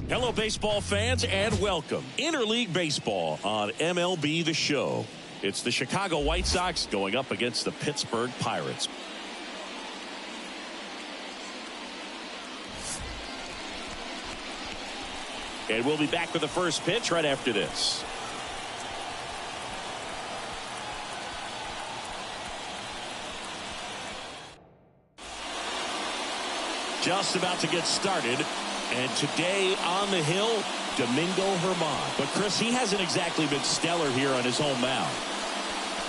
Hello, baseball fans, and welcome. Interleague Baseball on MLB The Show. It's the Chicago White Sox going up against the Pittsburgh Pirates. And we'll be back with the first pitch right after this. Just about to get started. And today on the hill, Domingo Germán. But Chris, he hasn't exactly been stellar here on his home mound.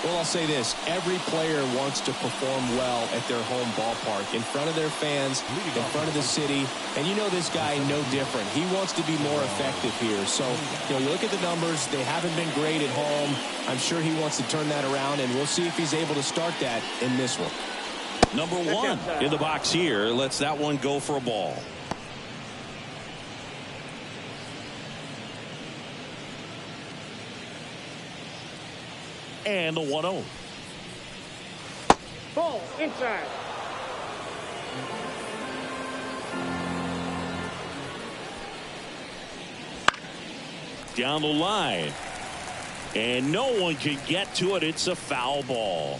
Well, I'll say this. Every player wants to perform well at their home ballpark, in front of their fans, in front of the city. And you know this guy no different. He wants to be more effective here. So, you look at the numbers. They haven't been great at home. I'm sure he wants to turn that around, and we'll see if he's able to start that in this one. Number one in the box here. Lets that one go for a ball. And the 1-0. Ball inside. Down the line. And no one can get to it. It's a foul ball.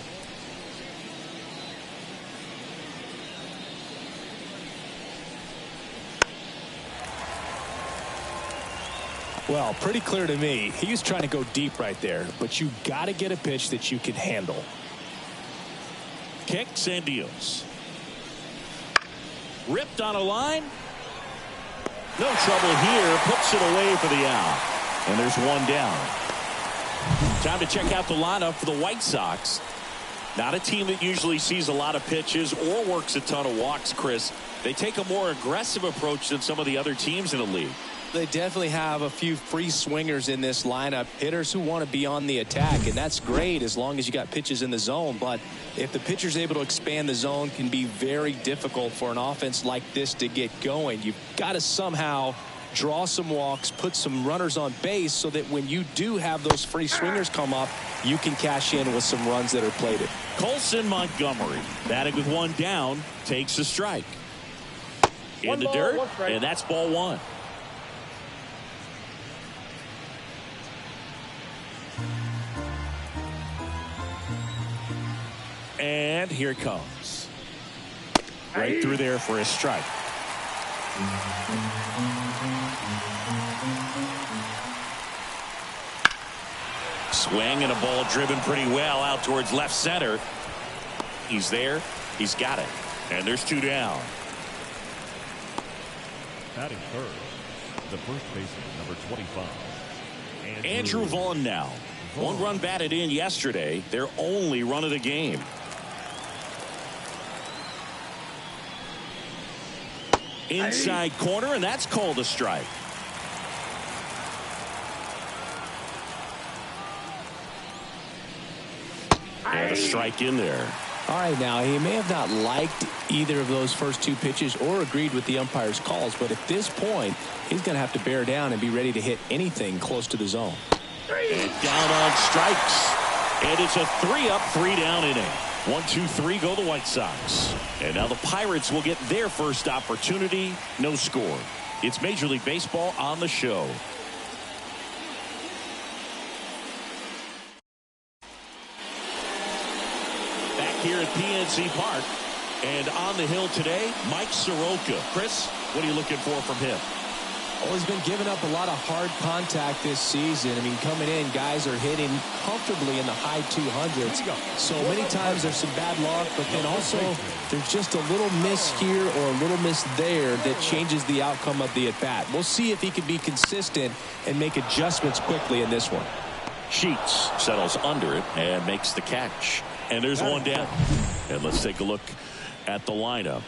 Well, pretty clear to me. He was trying to go deep right there, but you got to get a pitch that you can handle. Kicks and deals. Ripped on a line. No trouble here. Puts it away for the out. And there's one down. Time to check out the lineup for the White Sox. Not a team that usually sees a lot of pitches or works a ton of walks, Chris. They take a more aggressive approach than some of the other teams in the league. They definitely have a few free swingers in this lineup, hitters who want to be on the attack, and that's great as long as you got pitches in the zone. But if the pitcher's able to expand the zone, can be very difficult for an offense like this to get going. You've got to somehow draw some walks, put some runners on base so that when you do have those free swingers come up, you can cash in with some runs that are plated. Colson Montgomery, batting with one down, takes a strike. In the dirt, and that's ball one. And here it comes. Right through there for a strike. Swing and a ball driven pretty well out towards left center. He's there. He's got it. And there's two down. Batting third, the first baseman, number 25. Andrew Vaughn now. One run batted in yesterday. Their only run of the game. Inside corner, and that's called a strike. And a strike in there. All right, now he may have not liked either of those first two pitches or agreed with the umpire's calls, but at this point he's going to have to bear down and be ready to hit anything close to the zone. And down on strikes. And it's a 3-up, 3-down inning. 1, 2, 3 go the White Sox. And now the Pirates will get their first opportunity. No score. It's Major League Baseball on the show. Back here at PNC Park. And on the hill today, Mike Soroka. Chris, what are you looking for from him? Oh, he's been giving up a lot of hard contact this season. I mean, coming in, guys are hitting comfortably in the high 200s. So many times there's some bad luck, but then also there's just a little miss here or a little miss there that changes the outcome of the at-bat. We'll see if he can be consistent and make adjustments quickly in this one. Sheets settles under it and makes the catch. And there's one down. And let's take a look at the lineup.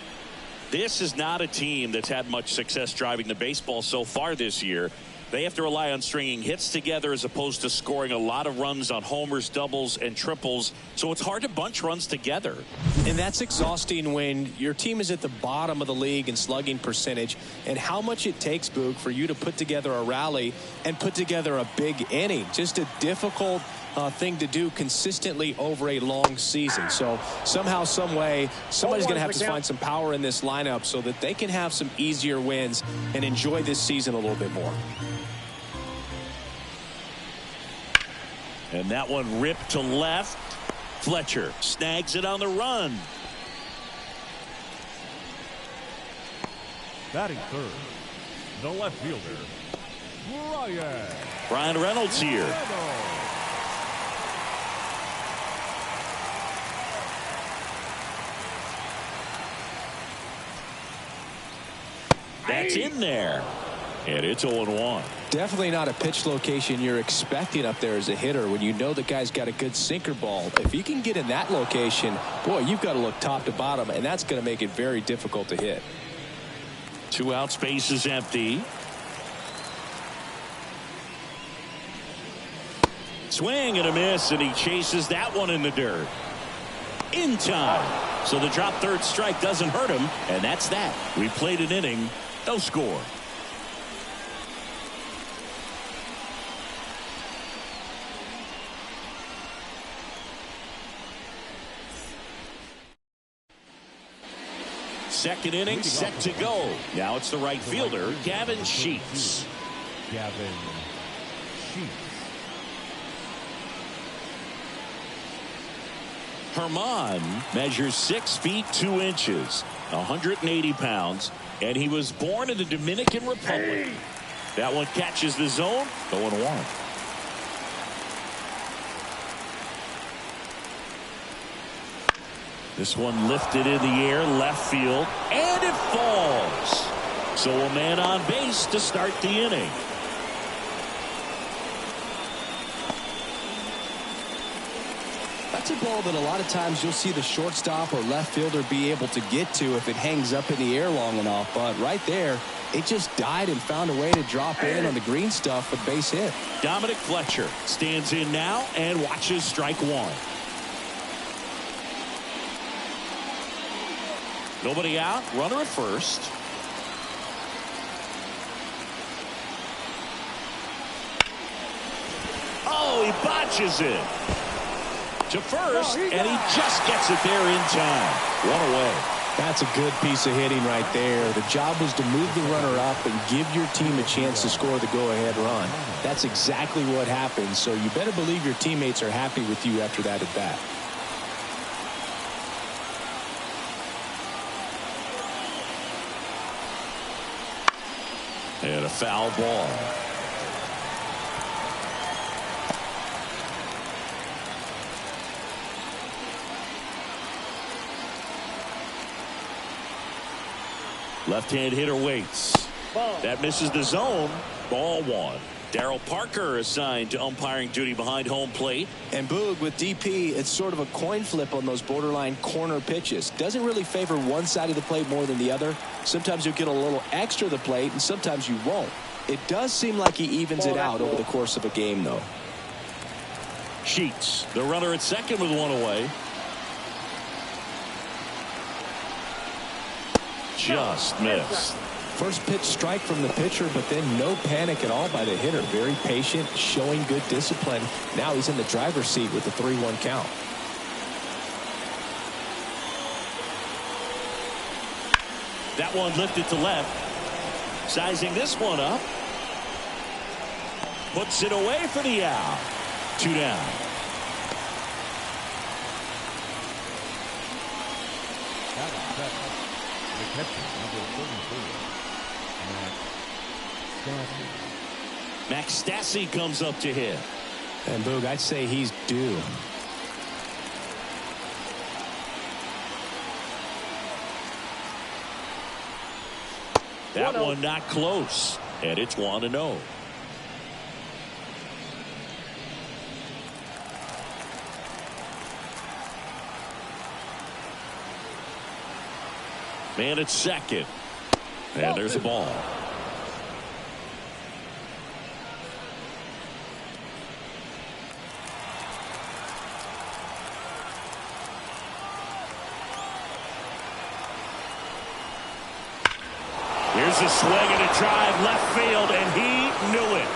This is not a team that's had much success driving the baseball so far this year. They have to rely on stringing hits together as opposed to scoring a lot of runs on homers, doubles, and triples. So it's hard to bunch runs together. And that's exhausting when your team is at the bottom of the league in slugging percentage, and how much it takes, Boog, for you to put together a rally and put together a big inning. Just a difficult thing to do consistently over a long season. So somehow, some way, somebody's going to have to find some power in this lineup so that they can have some easier wins and enjoy this season a little bit more. And that one ripped to left. Fletcher snags it on the run. Batting third, the left fielder, Brian Reynolds here. That's in there. And it's 0-1. Definitely not a pitch location you're expecting up there as a hitter when you know the guy's got a good sinker ball. If he can get in that location, boy, you've got to look top to bottom, and that's going to make it very difficult to hit. 2 out, space is empty. Swing and a miss, and he chases that one in the dirt. In time. So the drop third strike doesn't hurt him, and that's that. We played an inning, no score. Second inning set to go. Now it's the right fielder, Gavin Sheets. Herman measures 6 feet 2 inches, 180 pounds, and he was born in the Dominican Republic. That one catches the zone, 0-1. This one lifted in the air, left field, and it falls. So a man on base to start the inning. That's a ball that a lot of times you'll see the shortstop or left fielder be able to get to if it hangs up in the air long enough. But right there, it just died and found a way to drop in on the green stuff for base hit. Dominic Fletcher stands in now and watches strike one. Nobody out, runner at first. Oh, he botches it to first, and he just gets it there in time. One away. That's a good piece of hitting right there. The job was to move the runner up and give your team a chance to score the go-ahead run. That's exactly what happened, so you better believe your teammates are happy with you after that at bat. And a foul ball. Left-hand hitter waits. That misses the zone. Ball one. Darryl Parker assigned to umpiring duty behind home plate. And Boog, with DP, it's sort of a coin flip on those borderline corner pitches. Doesn't really favor one side of the plate more than the other. Sometimes you'll get a little extra the plate, and sometimes you won't. It does seem like he evens it out over the course of a game, though. Sheets, the runner at second with one away. Just missed. First pitch strike from the pitcher, but then no panic at all by the hitter. Very patient, showing good discipline. Now he's in the driver's seat with the 3-1 count. That one lifted to left. Sizing this one up. Puts it away for the out. 2 down. Max Stassi comes up to hit. And Boog, I'd say he's due. That one not close, and it's 1-0. Man at second, and there's a ball. Here's a swing and a drive left field, and he knew it.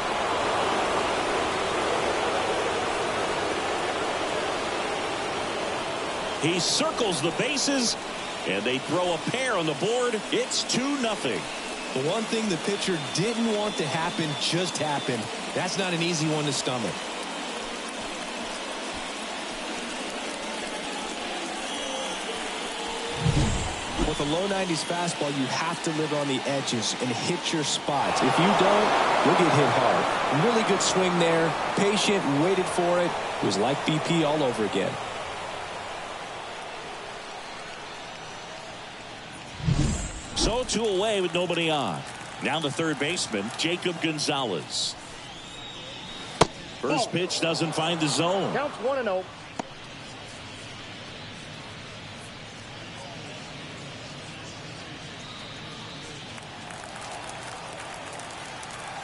He circles the bases, and they throw a pair on the board. It's 2-0. The one thing the pitcher didn't want to happen just happened. That's not an easy one to stomach. With a low 90s fastball, you have to live on the edges and hit your spots. If you don't, you'll get hit hard. Really good swing there. Patient, waited for it. It was like BP all over again. So 2 away with nobody on. Now the third baseman, Jacob Gonzalez. First pitch doesn't find the zone. Counts 1-0.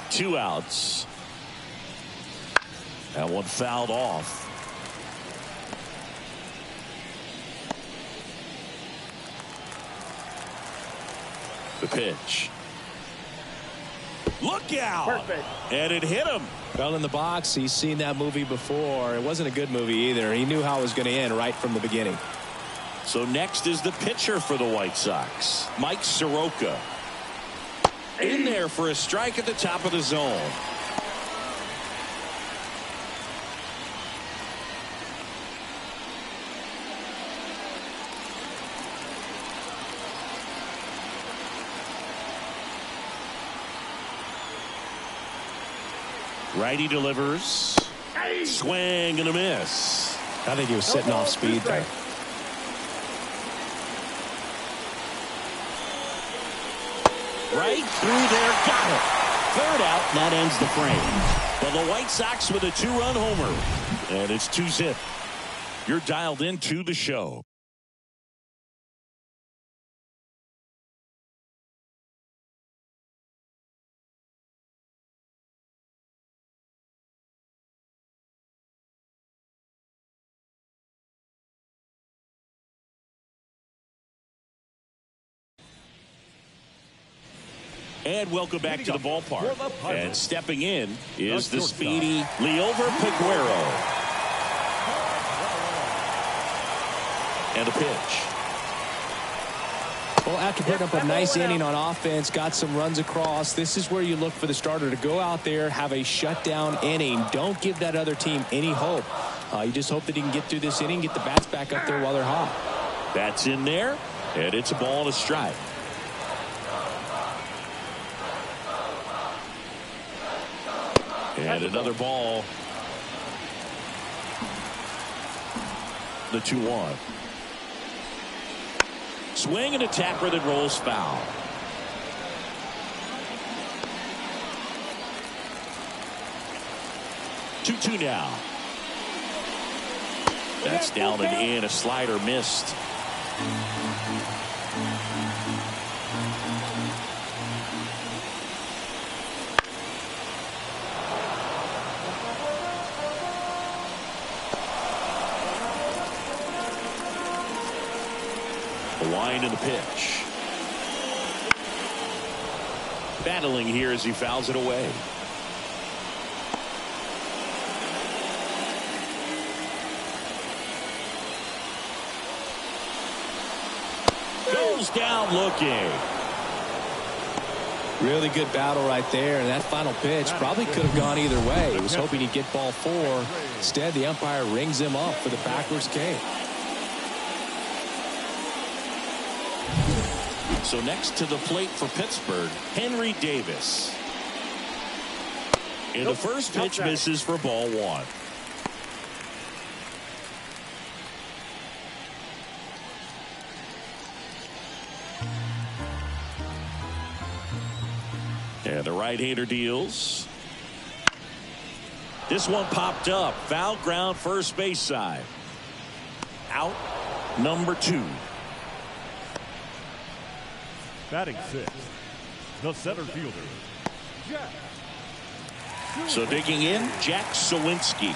Two outs. That one fouled off. The pitch. Look out. Perfect. And it hit him. Well, in the box, he's seen that movie before. It wasn't a good movie either. He knew how it was going to end right from the beginning. So next is the pitcher for the White Sox, Mike Soroka. In there for a strike at the top of the zone. Righty delivers. Swing and a miss. I think he was sitting off speed there. Right through there, got it. Third out, that ends the frame. But the White Sox with a 2-run homer. And it's 2-zip. You're dialed into the show. And welcome back to the ballpark. And stepping in is the speedy Liover Peguero. And a pitch. Well, after putting up a nice inning on offense, got some runs across, this is where you look for the starter to go out there, have a shutdown inning. Don't give that other team any hope. You just hope that he can get through this inning, get the bats back up there while they're hot. That's in there, and it's a ball and a strike. And another ball. The 2-1. Swing and a tapper that rolls foul. Two now. That's down and in. A slider missed. The line and the pitch. Battling here as he fouls it away. Goes down looking. Really good battle right there, and that final pitch probably could have gone either way. He was hoping he'd get ball 4. Instead, the umpire rings him up for the backwards K. So next to the plate for Pittsburgh, Henry Davis. And the first pitch misses for ball 1. And the right-hander deals. This one popped up. Foul ground first base side. Out number 2. Batting 6, the center fielder, Jack. So digging in, Jack Sawinski.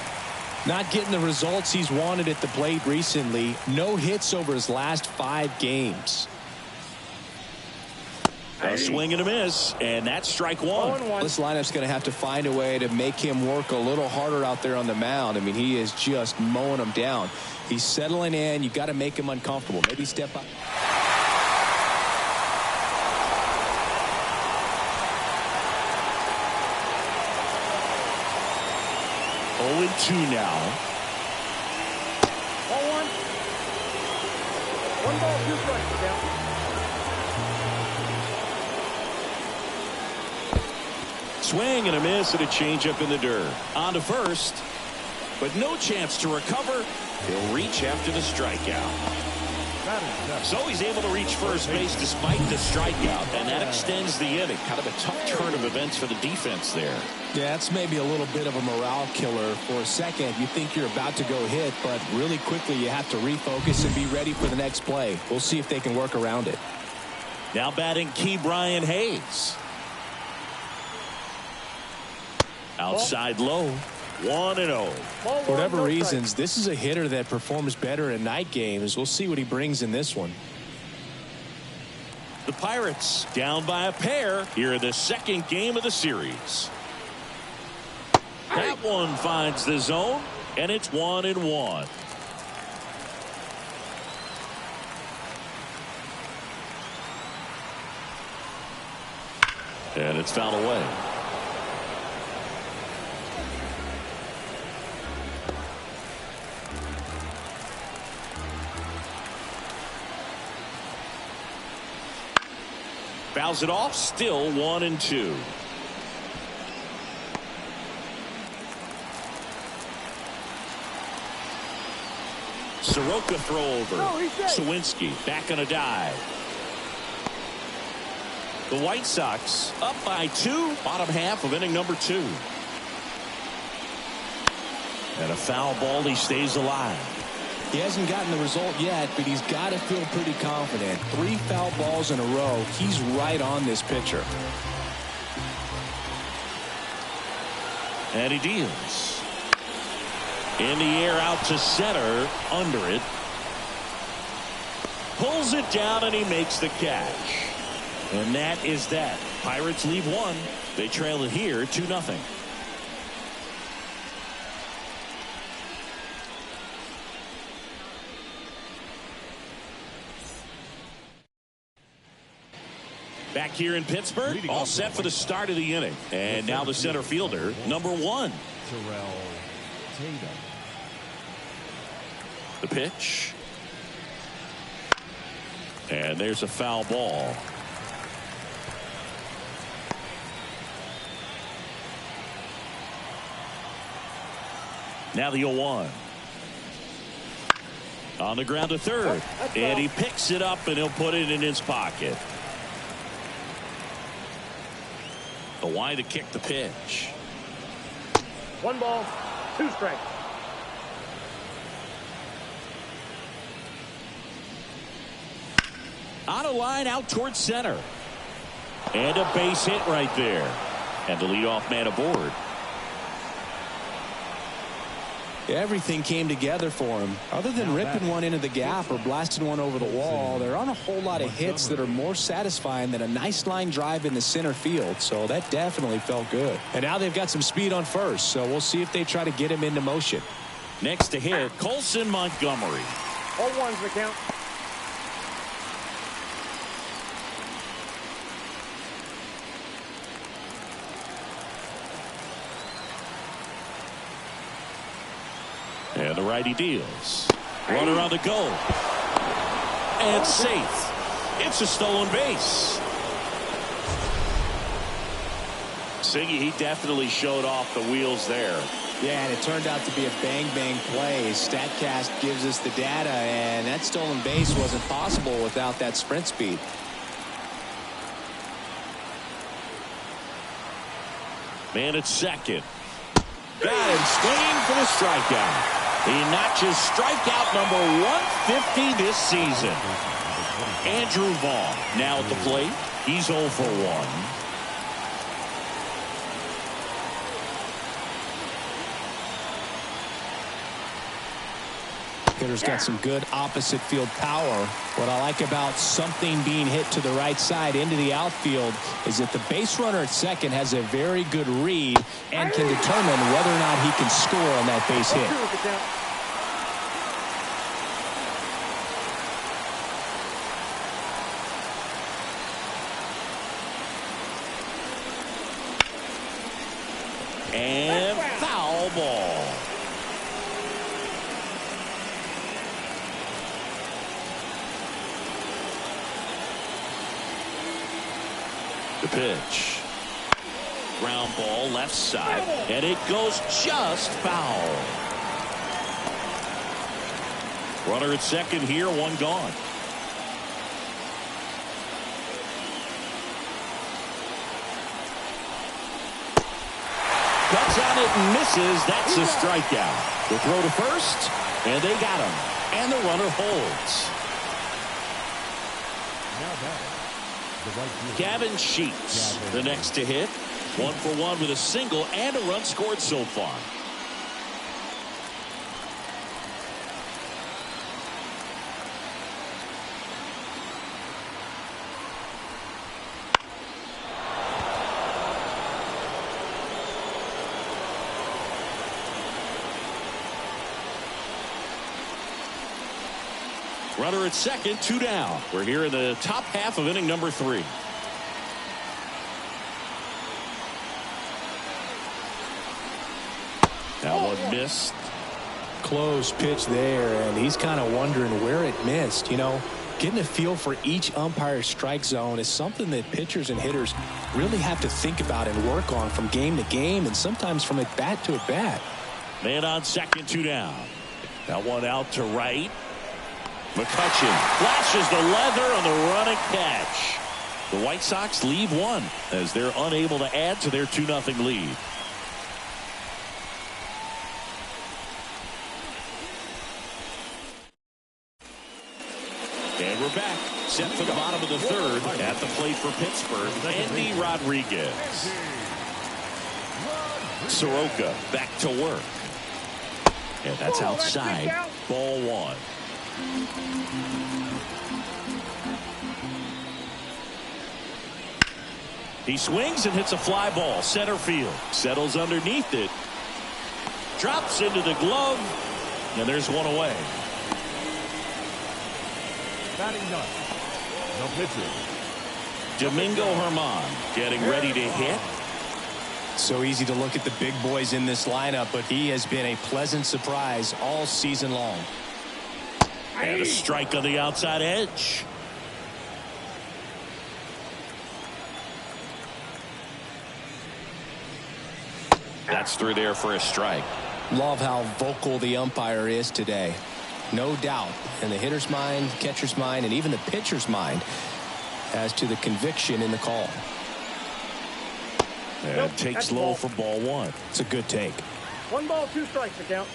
Not getting the results he's wanted at the plate recently. No hits over his last 5 games. A swing and a miss, and that's strike one. This lineup's going to have to find a way to make him work a little harder out there on the mound. I mean, he is just mowing them down. He's settling in. You got to make him uncomfortable. Maybe step up. 0-2 now. 0-1. 1 ball, 2 strikes down. Swing and a miss and a changeup in the dirt. On to first, but no chance to recover. He'll reach after the strikeout. So he's able to reach first base despite the strikeout, and that extends the inning. Kind of a tough turn of events for the defense there. Yeah, it's maybe a little bit of a morale killer. For a second, you think you're about to go hit, but really quickly you have to refocus and be ready for the next play. We'll see if they can work around it. Now batting Key Brian Hayes. Outside low. 1-0. For whatever reasons, this is a hitter that performs better in night games. We'll see what he brings in this one. The Pirates down by a pair here in the second game of the series. That one finds the zone, and it's 1-1. And it's fouled away. Fouls it off, still 1-2. Soroka throw over. Sawinski back on a dive. The White Sox up by 2, bottom half of inning number 2. And a foul ball, he stays alive. He hasn't gotten the result yet, but he's got to feel pretty confident. 3 foul balls in a row. He's right on this pitcher. And he deals. In the air out to center. Under it. Pulls it down and he makes the catch. And that is that. Pirates lead 1. They trail it here 2-0. Back here in Pittsburgh, all set for the start of the inning. And now the center fielder, number 1. The pitch. And there's a foul ball. Now the 0-1. On the ground to third. And he picks it up and he'll put it in his pocket. The why to kick the pitch. 1 ball, 2 strikes. On a line out towards center. And a base hit right there. And the leadoff man aboard. Everything came together for him. Other than ripping one into the gap or blasting one over the wall, there aren't a whole lot of hits that are more satisfying than a nice line drive in the center field. So that definitely felt good. And now they've got some speed on first, so we'll see if they try to get him into motion. Next to hit, Colson Montgomery. 0-1's the count. And the righty deals. Runner on the go. And safe. It's a stolen base. Siggy, he definitely showed off the wheels there. Yeah, and it turned out to be a bang-bang play. StatCast gives us the data, and that stolen base wasn't possible without that sprint speed. Man at second. Got him swinging for the strikeout. He notches strikeout number 150 this season. Andrew Vaughn now at the plate. He's 0 for 1. Hitter's got some good opposite field power. What I like about something being hit to the right side into the outfield is that the base runner at second has a very good read and can determine whether or not he can score on that base hit. And foul ball. The pitch. Ground ball left side, and it goes just foul. Runner at second here, one gone. Cuts on it and misses. That's a strikeout. The throw to first, and they got him. And the runner holds. Gavin Sheets, the next to hit. 1 for 1 with a single and a run scored so far. Runner at second, 2 down. We're here in the top half of inning number 3. That one missed. Close pitch there, and he's kind of wondering where it missed. You know, getting a feel for each umpire's strike zone is something that pitchers and hitters really have to think about and work on from game to game, and sometimes from at bat to at bat. Man on second, 2 down. That one out to right. McCutchen flashes the leather on the running catch. The White Sox leave one as they're unable to add to their 2-0 lead. And we're back. Set for the bottom of the third. At the plate for Pittsburgh, Andy Rodriguez. Soroka back to work. And that's outside. Ball 1. He swings and hits a fly ball. Center field. Settles underneath it. Drops into the glove. And there's one away. Batting done. No pitcher. Domingo Germán getting ready to hit. So easy to look at the big boys in this lineup, but he has been a pleasant surprise all season long. And a strike on the outside edge. That's through there for a strike. Love how vocal the umpire is today. No doubt in the hitter's mind, catcher's mind, and even the pitcher's mind as to the conviction in the call. And takes low for ball 1. It's a good take. 1 ball, 2 strikes to count.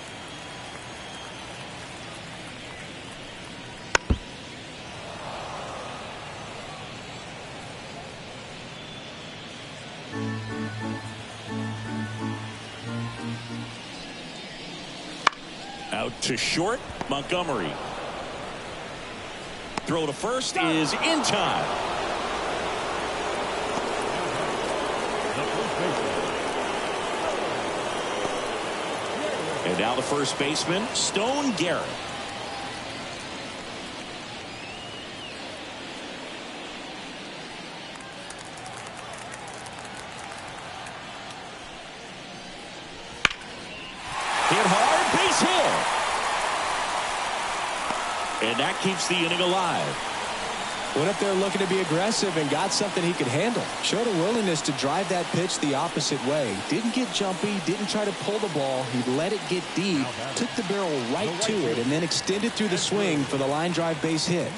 Out to short, Montgomery. Throw to first is in time. And now the first baseman, Stone Garrett. Hit hard, base hit. And that keeps the inning alive. Went up there looking to be aggressive and got something he could handle. Showed a willingness to drive that pitch the opposite way. Didn't get jumpy, didn't try to pull the ball. He let it get deep, took the barrel right to it, and then extended through the swing for the line drive base hit.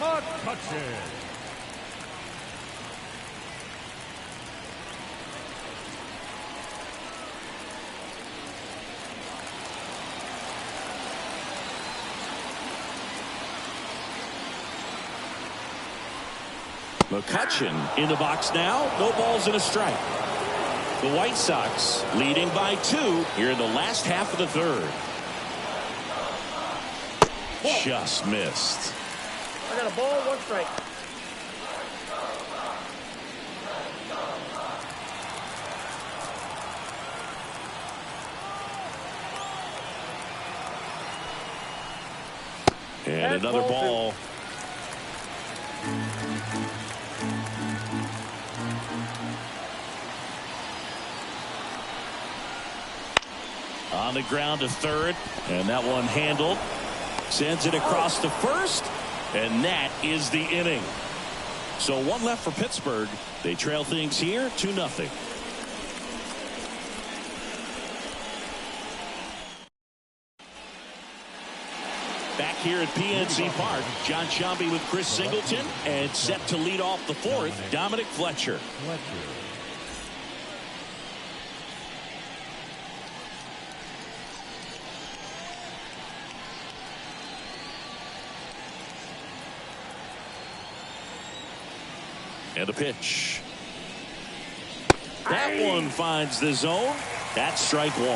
McCutchen in the box now. No balls and a strike. The White Sox leading by 2 here in the last half of the third. just missed. I got a ball, 1 strike. And another ball. On the ground to third, and that one handled. Sends it across to first, and that is the inning. So 1 left for Pittsburgh. They trail things here 2-0. Back here at PNC Park, John Sciambi with Chris Singleton, and set to lead off the 4th, Dominic Fletcher. And a pitch. That one finds the zone. That's strike 1.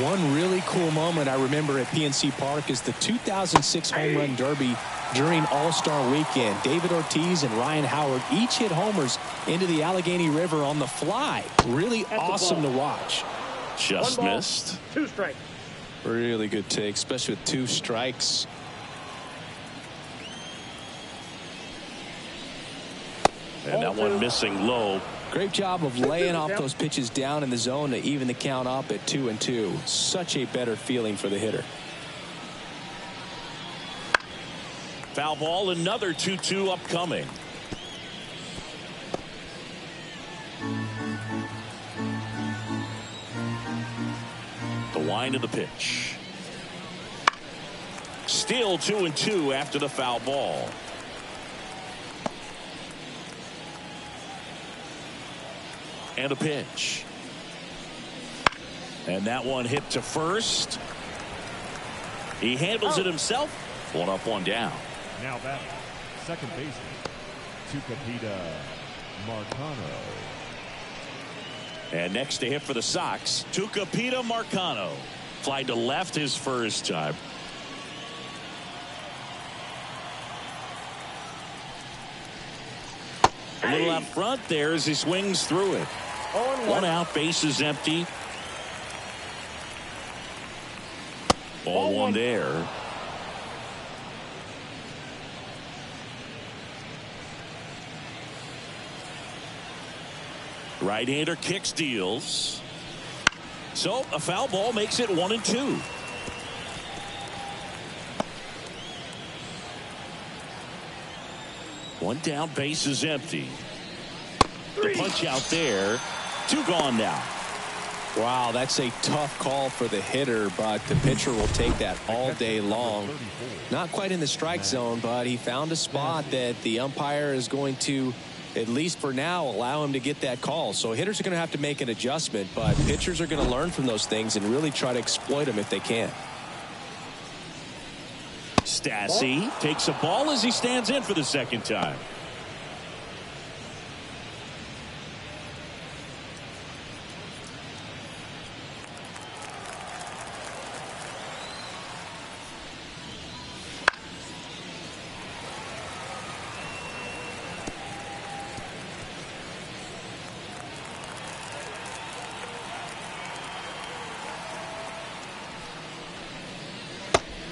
One really cool moment I remember at PNC Park is the 2006 Home Run Derby during All-Star Weekend. David Ortiz and Ryan Howard each hit homers into the Allegheny River on the fly. Really awesome to watch. Just missed. 2 strikes. Really good take, especially with 2 strikes. And that one missing low. Great job of laying off those pitches down in the zone to even the count up at 2-2. Such a better feeling for the hitter. Foul ball, another 2-2 upcoming. The wind of the pitch. Still 2-2 after the foul ball. And a pitch. And that one hit to first. He handles it himself. 1 up, 1 down. Now batting, second baseman, Tucupita Marcano. And next to hit for the Sox, Tucupita Marcano. Fly to left his first time. A little out front there as he swings through it. 1 out, bases empty. Ball 1 there. Right-hander kicks, deals. So a foul ball makes it 1-2. One down, base is empty. The punch out there. 2 gone now. Wow, that's a tough call for the hitter, but the pitcher will take that all day long. Not quite in the strike zone, but he found a spot that the umpire is going to, at least for now, allow him to get that call. So hitters are going to have to make an adjustment, but pitchers are going to learn from those things and really try to exploit them if they can. Stassi takes a ball as he stands in for the second time.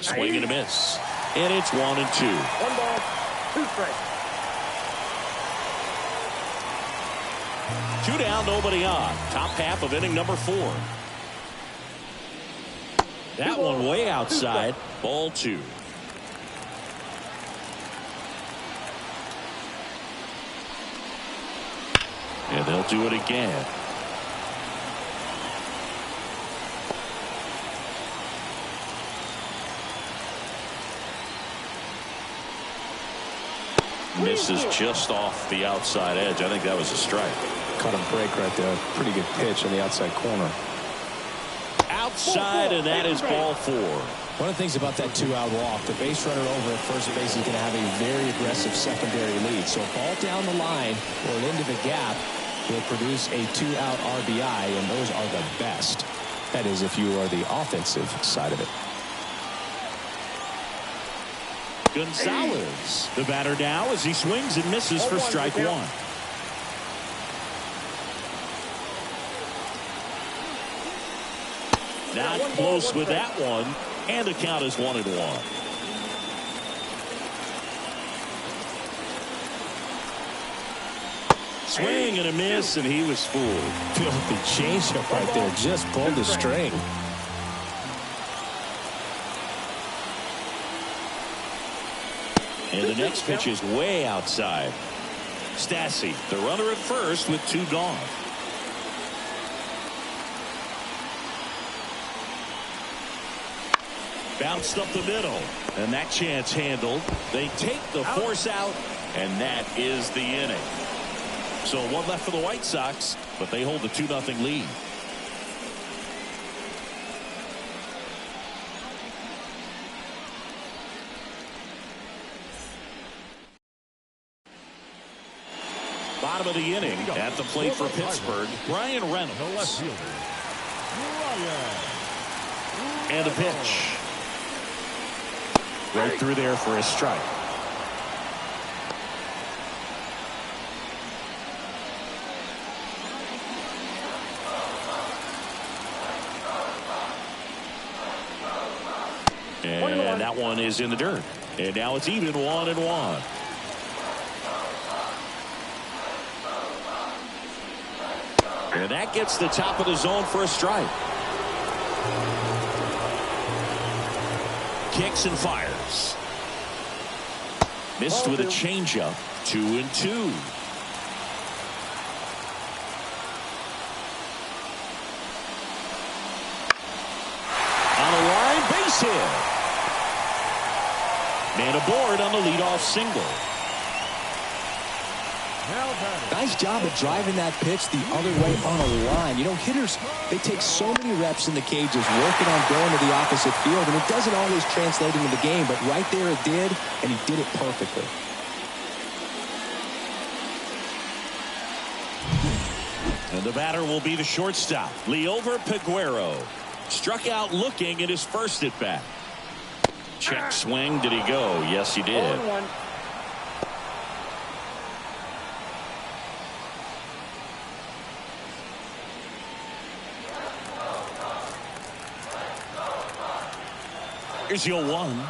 Swing and a miss. And it's 1-2. 1 ball, 2 strikes. 2 down, nobody on. Top half of inning number 4. That one way outside. Ball 2. And they'll do it again. Misses just off the outside edge. I think that was a strike. Cut him break right there. Pretty good pitch on the outside corner. Outside, and that is ball 4. One of the things about that 2-out walk, the base runner over at first base is going to have a very aggressive secondary lead. So a ball down the line or into the gap will produce a 2-out RBI, and those are the best. That is if you are the offensive side of it. Gonzalez, the batter now, as he swings and misses for strike one. Not close with that one, and the count is 1-1. Swing and a miss, and he was fooled. Filthy changeup right there, just pulled the string. And the next pitch is way outside. Stassi, the runner at first with 2 gone. Bounced up the middle, and that chance handled. They take the force out, and that is the inning. So 1 left for the White Sox, but they hold a 2-0 lead. Bottom of the inning at the plate for Pittsburgh, Brian Reynolds. And a pitch. Right through there for a strike. And that one is in the dirt. And now it's even 1-1. And that gets the top of the zone for a strike. Kicks and fires. Missed with a changeup. 2-2. On a line, base hit. Man aboard on the leadoff single. Nice job of driving that pitch the other way on a line. You know, hitters, they take so many reps in the cages working on going to the opposite field, and it doesn't always translate into the game, but right there it did, and he did it perfectly. And the batter will be the shortstop, Liover Peguero. Struck out looking at his first at bat. Check swing. Did he go? Yes, he did. 0-1. Here's the 0-1.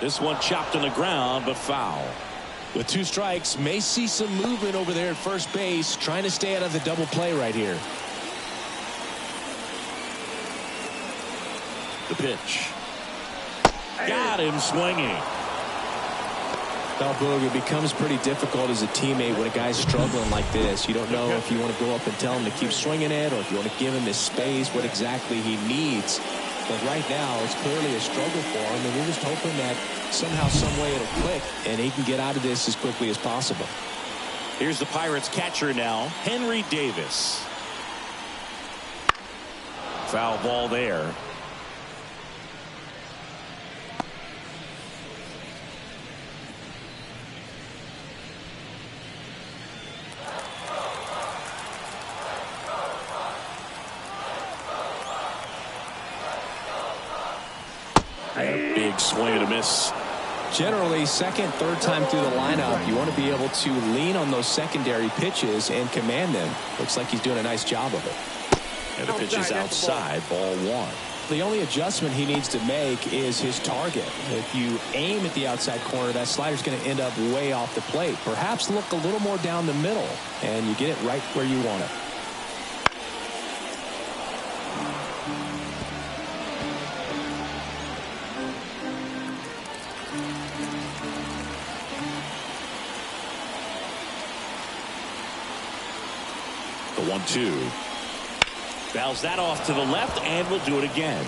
This one chopped on the ground, but foul. With 2 strikes, may see some movement over there at first base, trying to stay out of the double play right here. The pitch. Got him swinging. Well, Boog, it becomes pretty difficult as a teammate when a guy's struggling like this. You don't know if you want to go up and tell him to keep swinging it, or if you want to give him this space, what exactly he needs. But right now, it's clearly a struggle for him, and we're just hoping that somehow, some way it'll click, and he can get out of this as quickly as possible. Here's the Pirates catcher now, Henry Davis. Foul ball there. Big swing and a miss. Generally, second, third time through the lineup, you want to be able to lean on those secondary pitches and command them. Looks like he's doing a nice job of it. And the pitch is outside, ball 1. The only adjustment he needs to make is his target. If you aim at the outside corner, that slider's going to end up way off the plate. Perhaps look a little more down the middle, and you get it right where you want it. The 1-2. Fouls that off to the left, and will do it again.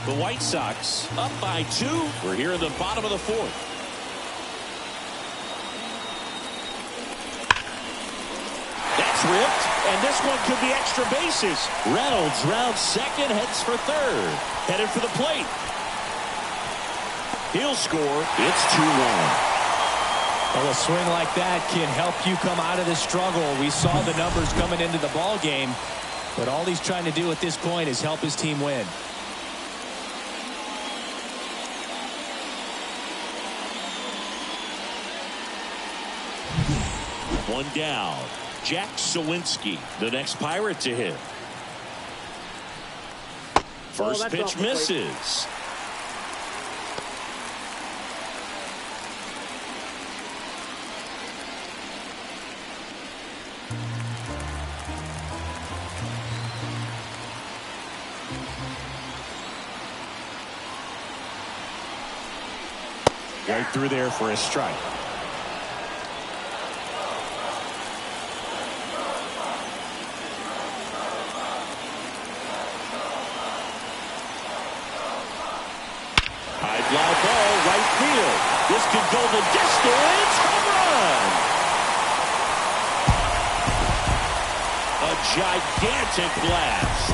The White Sox up by 2. We're here in the bottom of the 4th. That's ripped, and this one could be extra bases. Reynolds rounds second, heads for third. Headed for the plate. He'll score. It's 2-1. Well, a swing like that can help you come out of the struggle. We saw the numbers coming into the ball game, but all he's trying to do at this point is help his team win. One down. Jack Sawinski, the next Pirate to hit. First pitch misses. Right through there for a strike. High fly ball, right field. This could go the distance. Home run. A gigantic blast.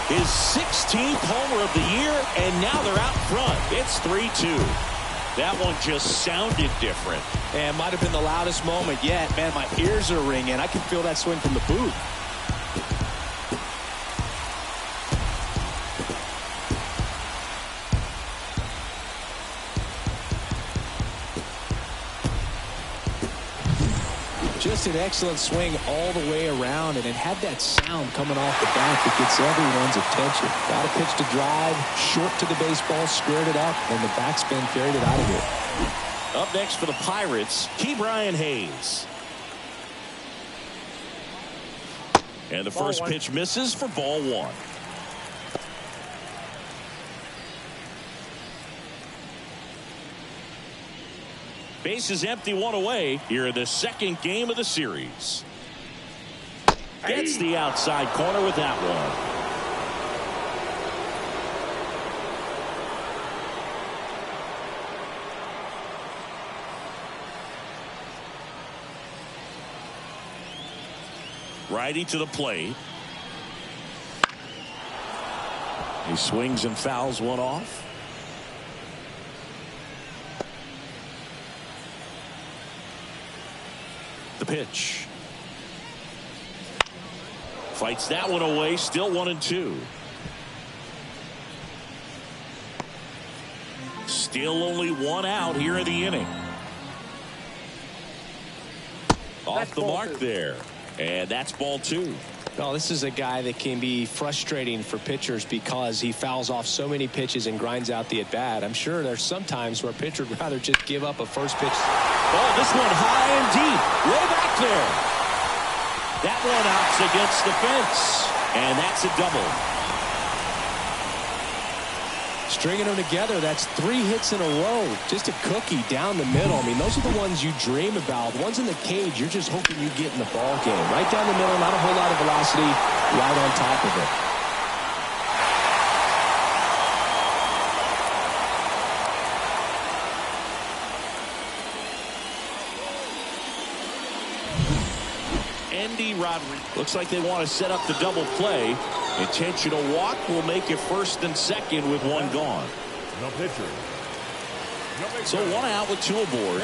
His 16th homer of the year, and now they're out front. It's 3-2. That one just sounded different. And might have been the loudest moment yet. Man, my ears are ringing. I can feel that swing from the booth. Just an excellent swing all the way around, and it had that sound coming off the bat that gets everyone's attention. Got a pitch to drive, short to the baseball, squared it up, and the backspin carried it out of here. Up next for the Pirates, Ke'Bryan Hayes. And the first pitch misses for ball one. Base is empty, one away here in the second game of the series. Gets the outside corner with that one. Righty to the plate. He swings and fouls one off. The pitch. Fights that one away. Still 1-2. Still only one out here in the inning. Off the mark there. And that's ball two. Well, this is a guy that can be frustrating for pitchers because he fouls off so many pitches and grinds out the at-bat. I'm sure there's some times where a pitcher would rather just give up a first pitch. Oh, this one high and deep. Way back there. That one out's against the fence. And that's a double. Stringing them together, that's 3 hits in a row. Just a cookie down the middle. I mean, those are the ones you dream about. The ones in the cage, you're just hoping you get in the ball game. Right down the middle, not a whole lot of velocity, right on top of it. Andy Rodriguez. Looks like they want to set up the double play. Intentional walk will make it first and second with one gone. No pitcher. So one out with 2 aboard.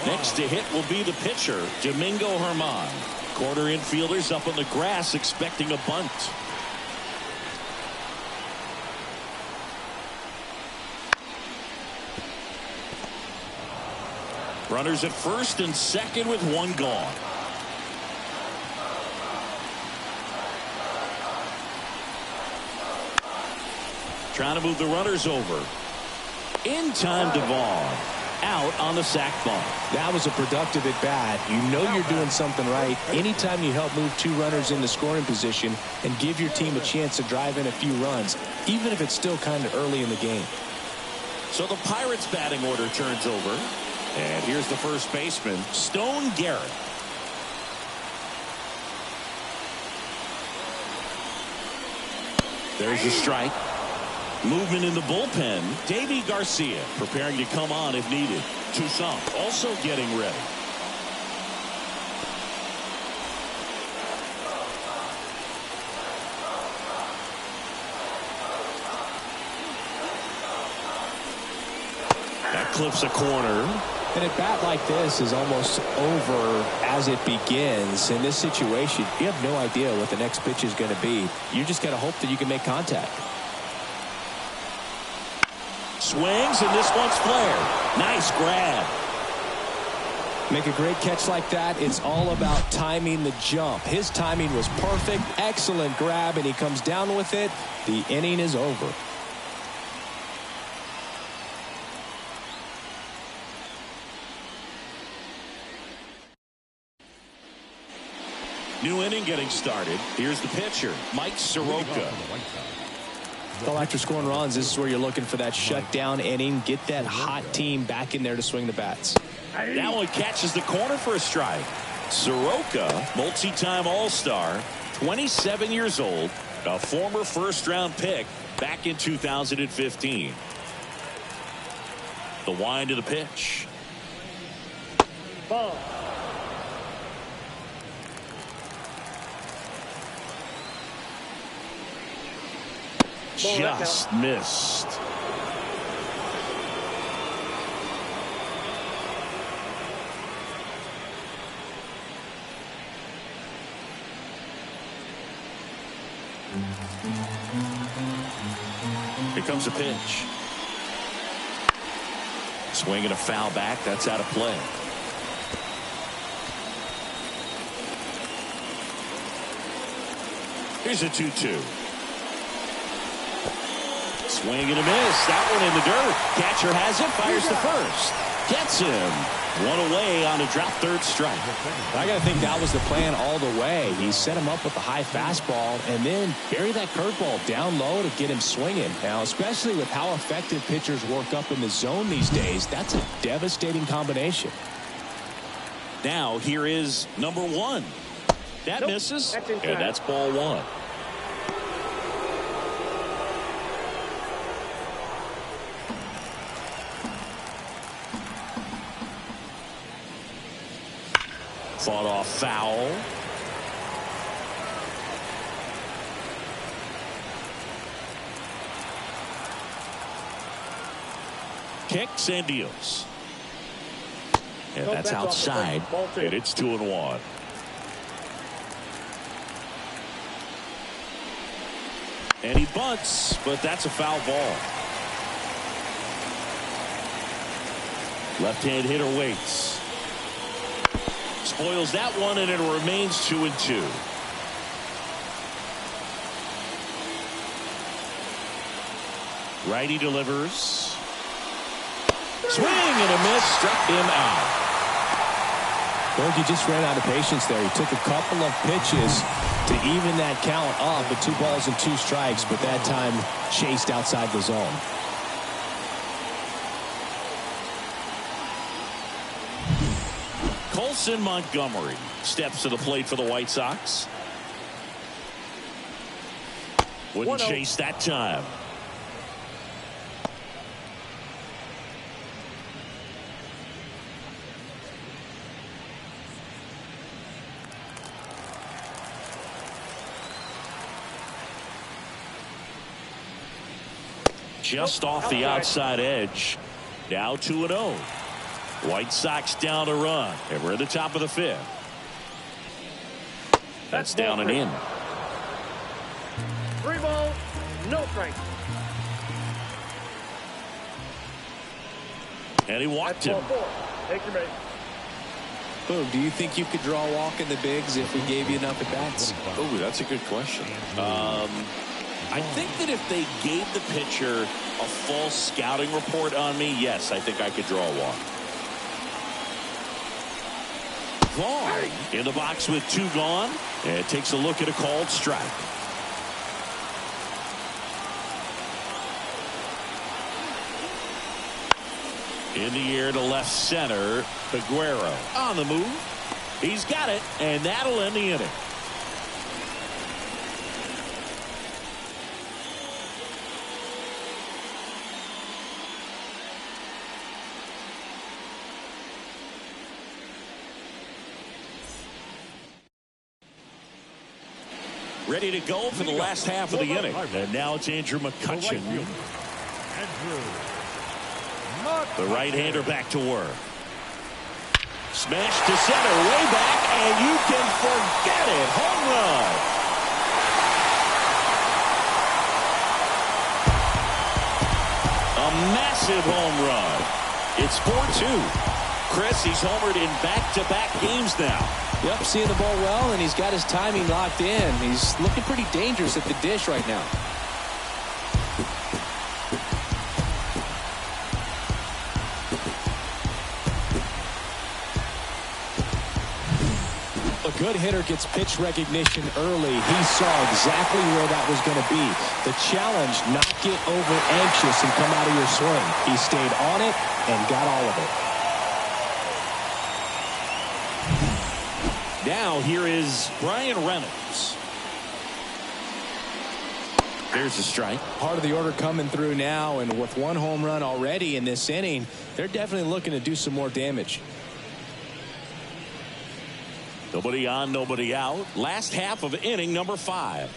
Next to hit will be the pitcher, Domingo Germán. Corner infielders up on the grass expecting a bunt. Runners at first and second with one gone. Trying to move the runners over. In time, Devon. Out on the sac bunt. That was a productive at bat. You know you're doing something right anytime you help move 2 runners into scoring position and give your team a chance to drive in a few runs, even if it's still kind of early in the game. So the Pirates batting order turns over. And here's the first baseman, Stone Garrett. There's the strike. Movement in the bullpen. Davy Garcia preparing to come on if needed. Toussaint also getting ready. That clips a corner. And a bat like this is almost over as it begins. In this situation, you have no idea what the next pitch is going to be. You just got to hope that you can make contact. Swings, and this one's flared. Nice grab. Make a great catch like that. It's all about timing the jump. His timing was perfect. Excellent grab, and he comes down with it. The inning is over. New inning getting started. Here's the pitcher, Mike Soroka. Well, after scoring runs, this is where you're looking for that shutdown inning. Get that hot team back in there to swing the bats. That one catches the corner for a strike. Soroka, multi-time All-Star, 27 years old, a former first-round pick back in 2015. The wind of the pitch. Ball. Just missed. Here comes a pitch. Swinging a foul back. That's out of play. Here's a 2-2. Swing and a miss. That one in the dirt. Catcher has it. Fires to first. Gets him. One away on a drop third strike. I got to think that was the plan all the way. He set him up with a high fastball and then bury that curveball down low to get him swinging. Now, especially with how effective pitchers work up in the zone these days, that's a devastating combination. Now, here is number one. That misses. And that's ball one. Fought off foul. Kicks and deals. And that's outside. And it's 2-1. And he bunts, but that's a foul ball. Left-hand hitter waits. Spoils that one, and it remains 2-2. Righty delivers. Swing and a miss. Struck him out. Berg, he just ran out of patience there. He took a couple of pitches to even that count up with 2 balls and 2 strikes, but that time chased outside the zone. Colson Montgomery steps to the plate for the White Sox. Wouldn't chase that time. Just off the outside edge. Now 2-0. White Sox down a run. And we're at the top of the 5th. That's down and in. 3 balls, no strikes. And he walked him. Take your base. Boom, do you think you could draw a walk in the bigs if we gave you enough at bats? Oh, that's a good question. I think that if they gave the pitcher a full scouting report on me, yes, I think I could draw a walk. Vaughn in the box with 2 gone, and takes a look at a called strike. In the air to left center, Aguero on the move. He's got it, and that'll end the inning. Ready to go for the last half of the inning. And now it's Andrew McCutchen. The right-hander back to work. Smash to center, way back, and you can forget it. Home run. A massive home run. It's 4-2. Chris, he's homered in back-to-back games now. Yep, seeing the ball well, and he's got his timing locked in. He's looking pretty dangerous at the dish right now. A good hitter gets pitch recognition early. He saw exactly where that was going to be. The challenge, not get over anxious and come out of your swing. He stayed on it and got all of it. Now here is Brian Reynolds. There's a strike. Part of the order coming through now, and with one home run already in this inning, they're definitely looking to do some more damage. Nobody on, nobody out. Last half of inning number 5.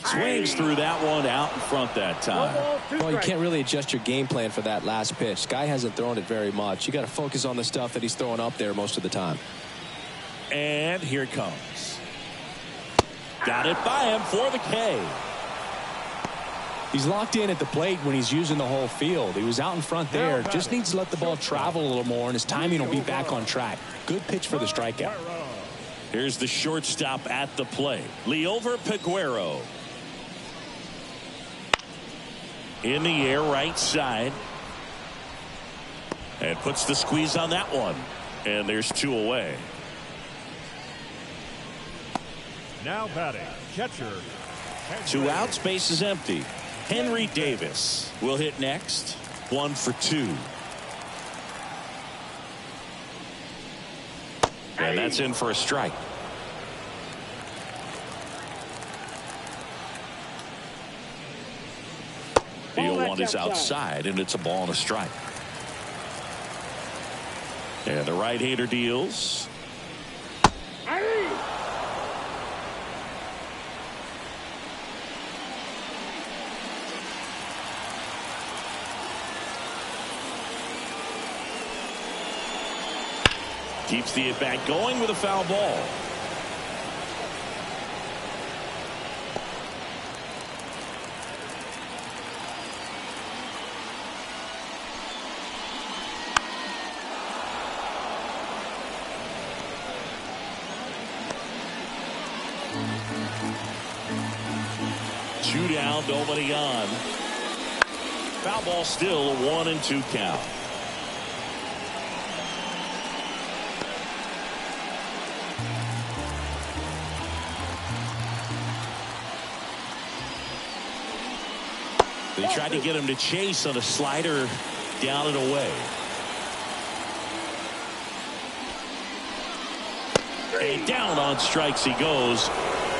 Swings through that one out in front that time. Well, you can't really adjust your game plan for that last pitch. Guy hasn't thrown it very much. You got to focus on the stuff that he's throwing up there most of the time. And here it comes. Got it by him for the K. He's locked in at the plate when he's using the whole field. He was out in front there. Just needs to let the ball travel a little more, and his timing will be back on track. Good pitch for the strikeout. Here's the shortstop at the plate. Liover Peguero. In the air, right side. And puts the squeeze on that one. And there's 2 away. Now batting, catcher. 2 outs, base is empty. Henry Davis will hit next. 1 for 2. And that's in for a strike. The 0-1 is outside, and it's a ball and a strike. And the right-hander deals. Keeps the at-bat going with a foul ball. Two down, nobody on. Foul ball still, a 1-2 count. They tried to get him to chase on a slider down and away. And down on strikes he goes.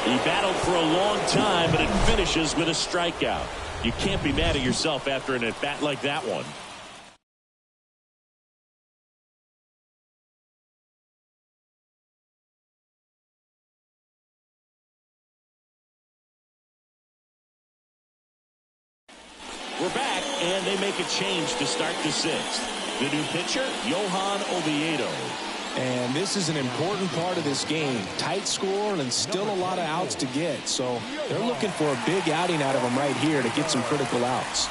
He battled for a long time, but it finishes with a strikeout. You can't be mad at yourself after an at-bat like that one. We're back, and they make a change to start the 6th. The new pitcher, Johan Oviedo. And this is an important part of this game. Tight score and still a lot of outs to get. So they're looking for a big outing out of him right here to get some critical outs.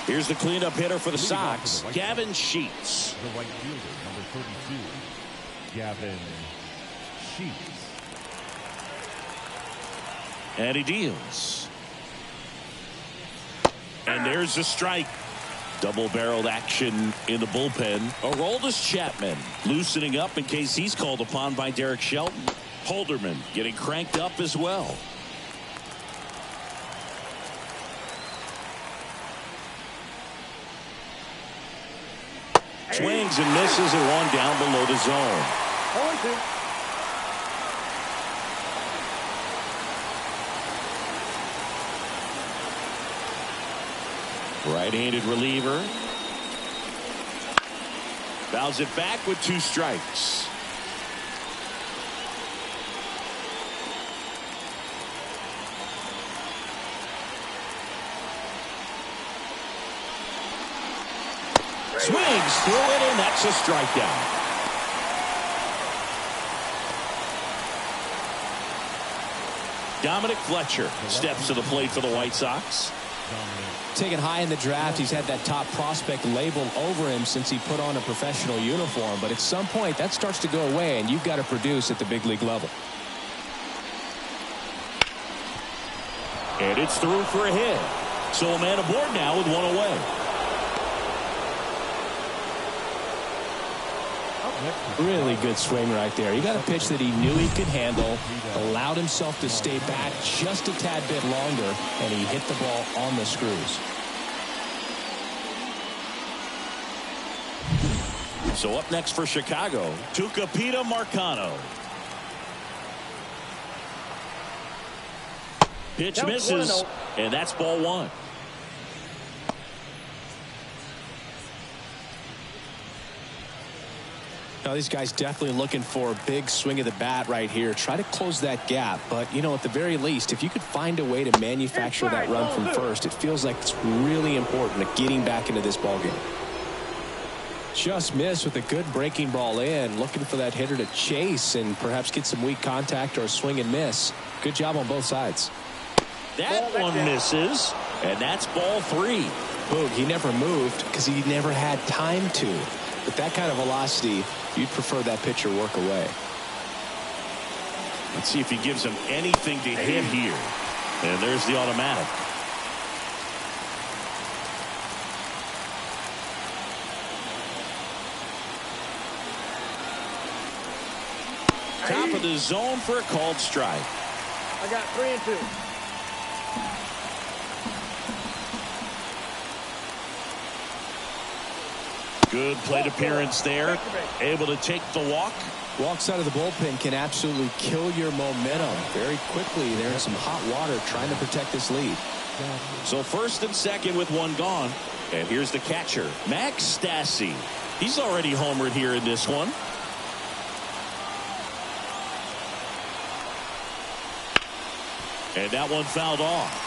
Here's the cleanup hitter for the Sox, Gavin Sheets. The right fielder, number 32, Gavin Sheets. And he deals. And there's a strike. Double-barreled action in the bullpen. Aroldis Chapman loosening up in case he's called upon by Derek Shelton. Holderman getting cranked up as well. Swings and misses at 1 down below the zone. 0-2. Right-handed reliever. Fouls it back with 2 strikes. Swings through it, and that's a strikeout. Dominic Fletcher steps to the plate for the White Sox. Taken high in the draft, he's had that top prospect label over him since he put on a professional uniform. But at some point, that starts to go away, and you've got to produce at the big league level. And it's through for a hit. So a man aboard now with one away. Really good swing right there. He got a pitch that he knew he could handle, allowed himself to stay back just a tad bit longer, and he hit the ball on the screws. So up next for Chicago, Tucupita Marcano. Pitch misses, and that's ball one. Now, these guys definitely looking for a big swing of the bat right here. Try to close that gap. But, you know, at the very least, if you could find a way to manufacture that run from first, it feels like it's really important to getting back into this ballgame. Just missed with a good breaking ball in. Looking for that hitter to chase and perhaps get some weak contact or a swing and miss. Good job on both sides. That one misses, and that's ball three. Boog, he never moved because he never had time to. With that kind of velocity, you'd prefer that pitcher work away. Let's see if he gives him anything to hit here. And there's the automatic. Top of the zone for a called strike. I got 3-2. Good plate appearance there. Able to take the walk. Walks out of the bullpen can absolutely kill your momentum very quickly. They're in some hot water trying to protect this lead. So first and second with one gone. And here's the catcher, Max Stassi. He's already homered here in this one. And that one fouled off.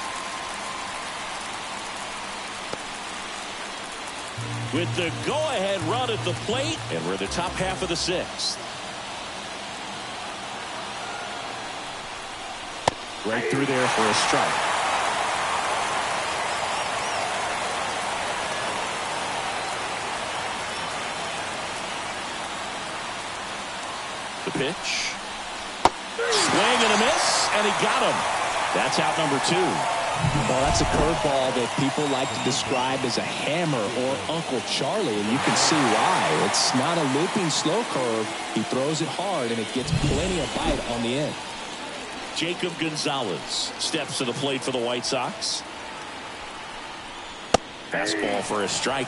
With the go-ahead run at the plate, and we're the top half of the sixth. Right through there for a strike. The pitch. Swing and a miss, and he got him. That's out number two. Well, that's a curveball that people like to describe as a hammer or Uncle Charlie, and you can see why. It's not a looping slow curve. He throws it hard, and it gets plenty of bite on the end. Jacob Gonzalez steps to the plate for the White Sox. Fastball for a strike.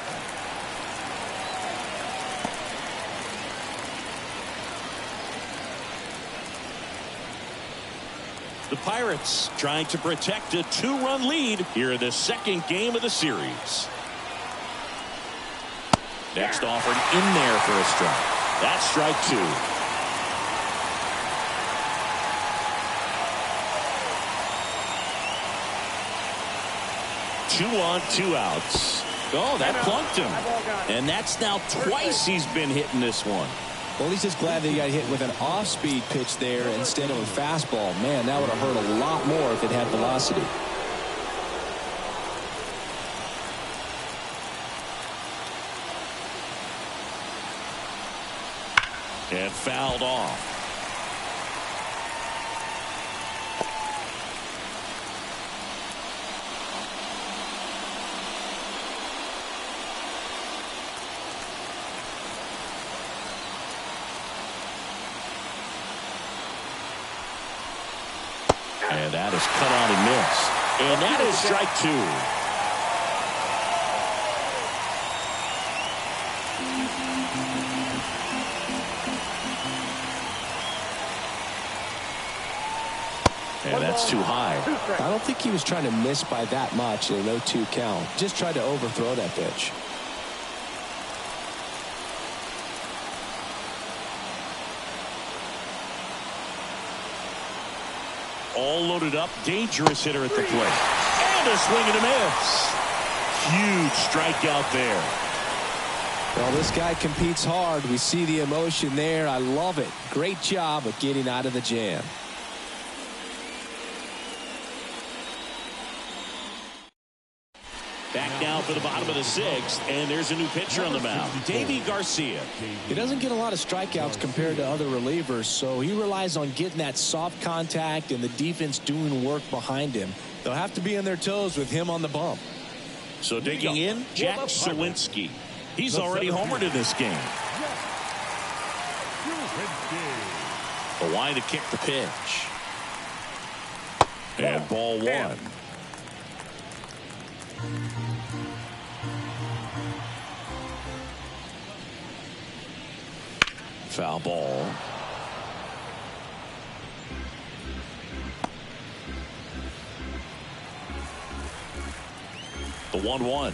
The Pirates trying to protect a two-run lead here in the second game of the series. Next offered in there for a strike. That's strike two. Two on, two outs. Oh, that plunked him. And that's now twice he's been hitting this one. Well, he's just glad that he got hit with an off-speed pitch there instead of a fastball. Man, that would have hurt a lot more if it had velocity. And fouled off. And that is cut on and missed. And that is strike two. And that's too high. I don't think he was trying to miss by that much in an 0-2 count. Just tried to overthrow that pitch. All loaded up, dangerous hitter at the plate. And a swing and a miss. Huge strikeout there. Well, this guy competes hard. We see the emotion there. I love it. Great job of getting out of the jam. down for the bottom of the 6th, and there's a new pitcher on the mound, Davy Garcia. He doesn't get a lot of strikeouts compared to other relievers, so he relies on getting that soft contact and the defense doing work behind him. They'll have to be on their toes with him on the bump. So digging in, Jack Sawinski. He's already homered in this game. The line to kick the pitch. And ball 1. Foul ball. The 1-1.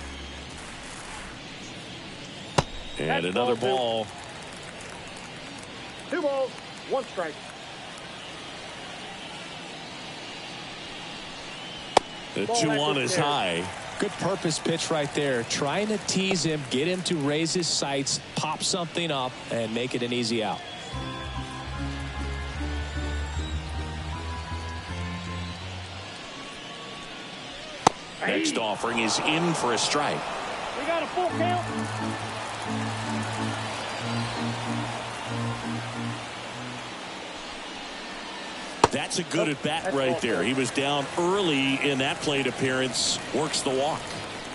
And another ball. 2 balls, 1 strike. The 2-1 is high. Good purpose pitch right there. Trying to tease him, get him to raise his sights, pop something up, and make it an easy out. Next offering is in for a strike. We got a full count. That's a good at bat right there. He was down early in that plate appearance. Works the walk.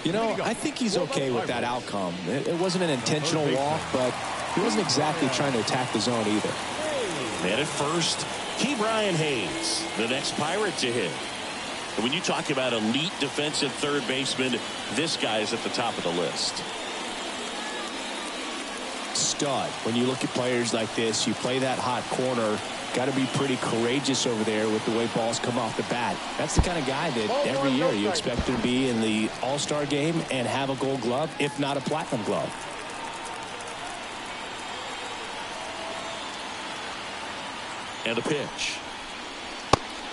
You know, I think he's okay with that outcome. It wasn't an intentional walk, but he wasn't exactly trying to attack the zone either. And at first, Brian Hayes, the next Pirate to hit. And when you talk about elite defensive third baseman, this guy is at the top of the list. Stud. When you look at players like this, you play that hot corner. Got to be pretty courageous over there with the way balls come off the bat. That's the kind of guy that every year you expect to be in the All-Star game and have a Gold Glove, if not a Platinum Glove. And a pitch.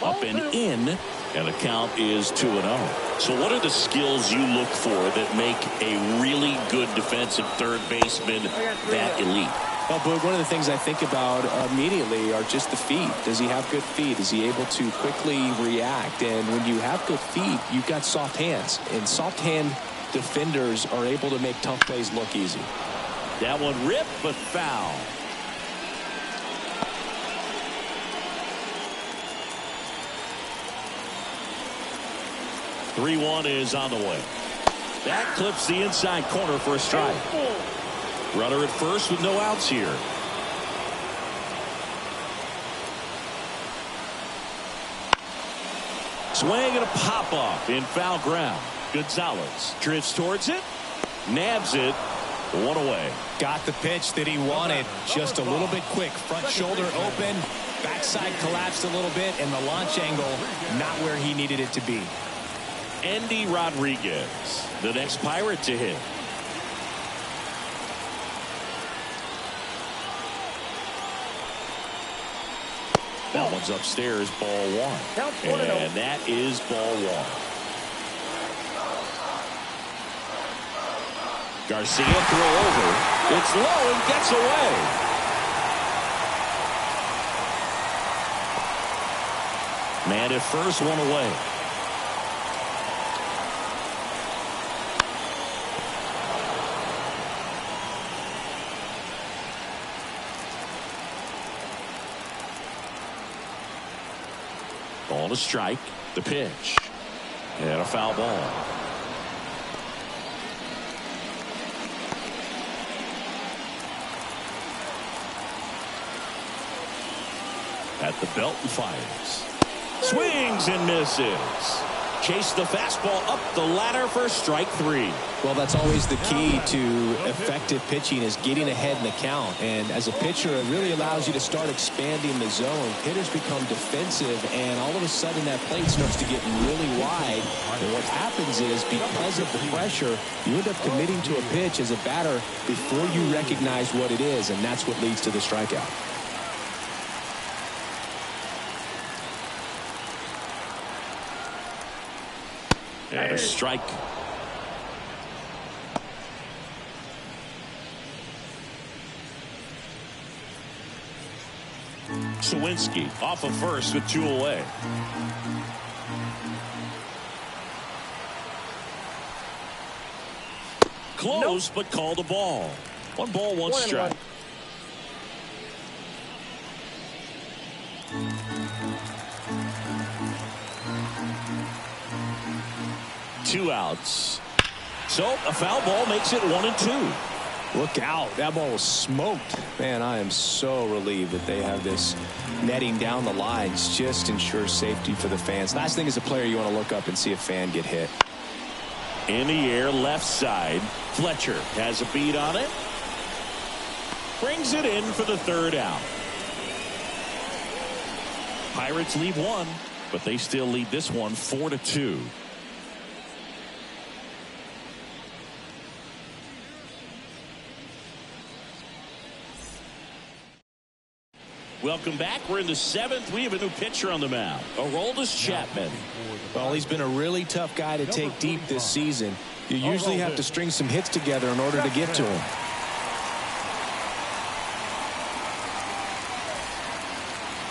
Up and in, and the count is 2-0. So what are the skills you look for that make a really good defensive third baseman that elite? Well, Boog, one of the things I think about immediately are just the feet. Does he have good feet? Is he able to quickly react? And when you have good feet, you've got soft hands. And soft hand defenders are able to make tough plays look easy. That one ripped, but foul. The 3-1 is on the way. That clips the inside corner for a strike. Runner at first with no outs here. Swing and a pop off in foul ground. Gonzalez drifts towards it, nabs it, 1 away. Got the pitch that he wanted, just a little bit quick. Front shoulder open, backside collapsed a little bit, and the launch angle not where he needed it to be. Andy Rodriguez, the next Pirate to hit. That one's upstairs, ball 1. And that is ball 1. Garcia throw over. It's low and gets away. Man at first, 1 away. On a strike, the pitch, and a foul ball. At the belt and fires. Swings and misses. Chase the fastball up the ladder for strike 3. Well, that's always the key to effective pitching, is getting ahead in the count. And as a pitcher, it really allows you to start expanding the zone. Hitters become defensive, and all of a sudden that plate starts to get really wide. And what happens is, because of the pressure, you end up committing to a pitch as a batter before you recognize what it is, and that's what leads to the strikeout. And a strike. Sawinski off of first with 2 away. close, but called a ball. 1 ball, 1 strike. 2 outs. So a foul ball makes it 1-2. Look out. That ball was smoked. Man, I am so relieved that they have this netting down the lines. Just ensures safety for the fans. Last thing as a player, you want to look up and see a fan get hit. In the air, left side. Fletcher has a beat on it. Brings it in for the 3rd out. Pirates leave 1, but they still lead this one 4-2. Welcome back. We're in the 7th. We have a new pitcher on the mound. Aroldis Chapman. Well, he's been a really tough guy to take deep this season. You usually have to string some hits together in order to get to him.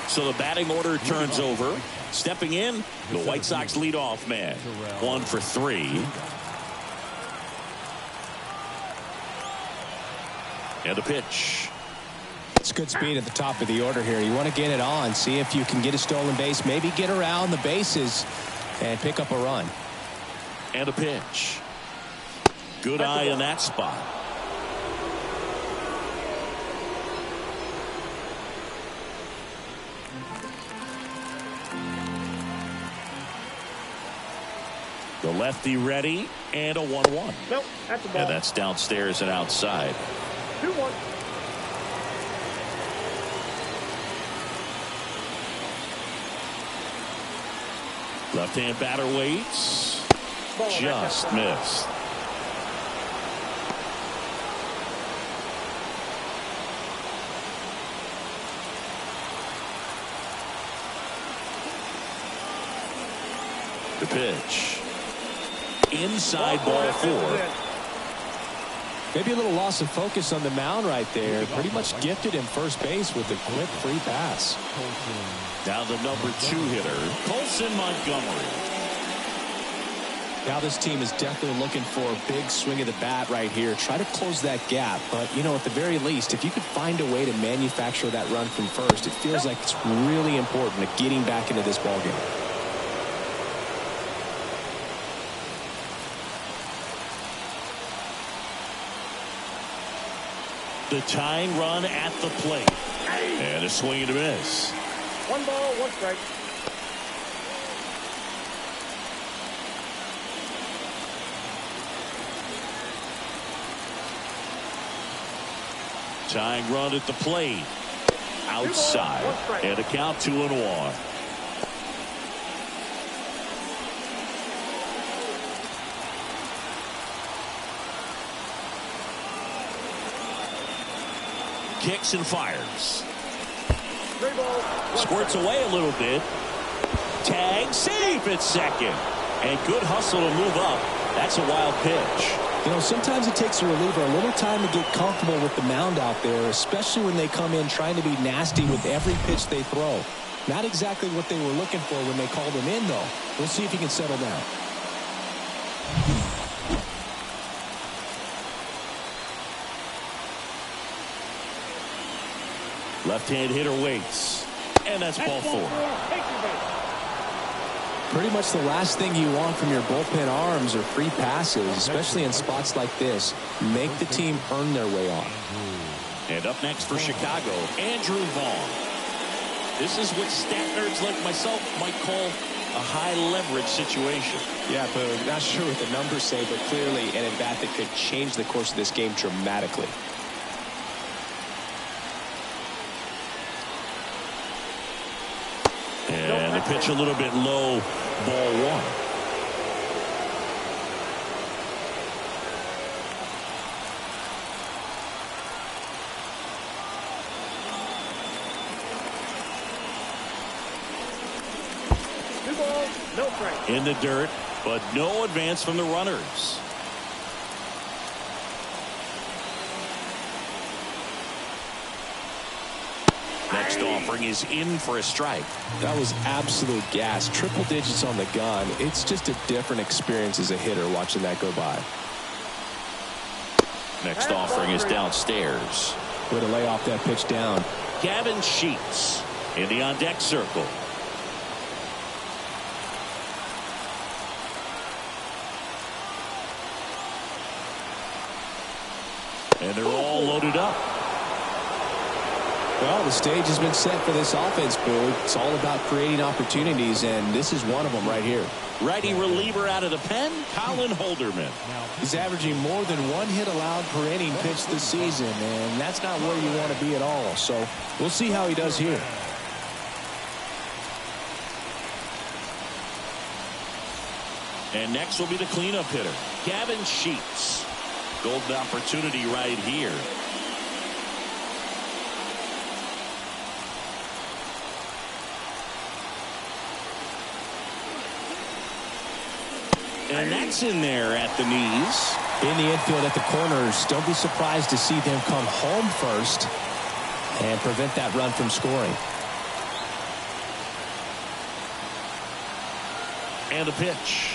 So the batting order turns over. Stepping in, the White Sox leadoff man. 1 for 3. And a pitch. It's good speed at the top of the order here. You want to get it on, see if you can get a stolen base, maybe get around the bases and pick up a run. And a pitch. Good eye in that spot. The lefty ready, and a 1-1. Nope, that's a ball. And that's downstairs and outside. 2-1. Left-hand batter waits. Ball, Just missed. The pitch. Inside ball 4. Maybe a little loss of focus on the mound right there. Pretty much gifted him first base with a quick free pass. Now the number 2 hitter, Colson Montgomery. Now this team is definitely looking for a big swing of the bat right here. Try to close that gap. But, you know, at the very least, if you could find a way to manufacture that run from first, it feels like it's really important to getting back into this ballgame. The tying run at the plate. And a swing and a miss. 1 ball, 1 strike. Tying run at the plate. Outside. And a count 2-1. Kicks and fires. Squirts away a little bit. Tag, safe at second. And good hustle to move up. That's a wild pitch. You know, sometimes it takes a reliever a little time to get comfortable with the mound out there, especially when they come in trying to be nasty with every pitch they throw. Not exactly what they were looking for when they called him in, though. We'll see if he can settle down. Left-hand hitter waits. And that's ball 4. Pretty much the last thing you want from your bullpen arms are free passes, especially in spots like this. Make the team earn their way on. And up next for Chicago, Andrew Vaughn. This is what stat nerds like myself might call a high leverage situation. Yeah, but not sure what the numbers say, but clearly an at-bat that could change the course of this game dramatically. And the pitch a little bit low, ball 1. In the dirt, but no advance from the runners. Next offering is in for a strike. That was absolute gas. Triple digits on the gun. It's just a different experience as a hitter watching that go by. Next offering is downstairs. Way to lay off that pitch down. Gavin Sheets in the on-deck circle. And they're all loaded up. Well, the stage has been set for this offense, Boo. It's all about creating opportunities, and this is one of them right here. Righty reliever out of the pen, Colin Holderman. He's averaging more than 1 hit allowed per inning pitched this season, and that's not where you want to be at all. So we'll see how he does here. And next will be the cleanup hitter, Gavin Sheets. Golden opportunity right here. And that's in there at the knees. In the infield at the corners, don't be surprised to see them come home first and prevent that run from scoring. And a pitch.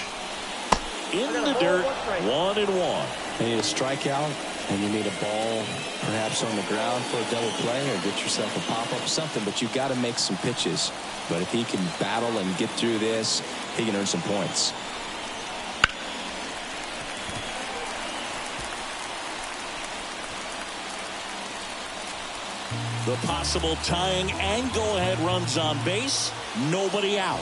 In the dirt, 1-1. You need a strikeout, and you need a ball perhaps on the ground for a double play, or get yourself a pop-up, something, but you've got to make some pitches. But if he can battle and get through this, he can earn some points. The possible tying and go-ahead runs on base. Nobody out.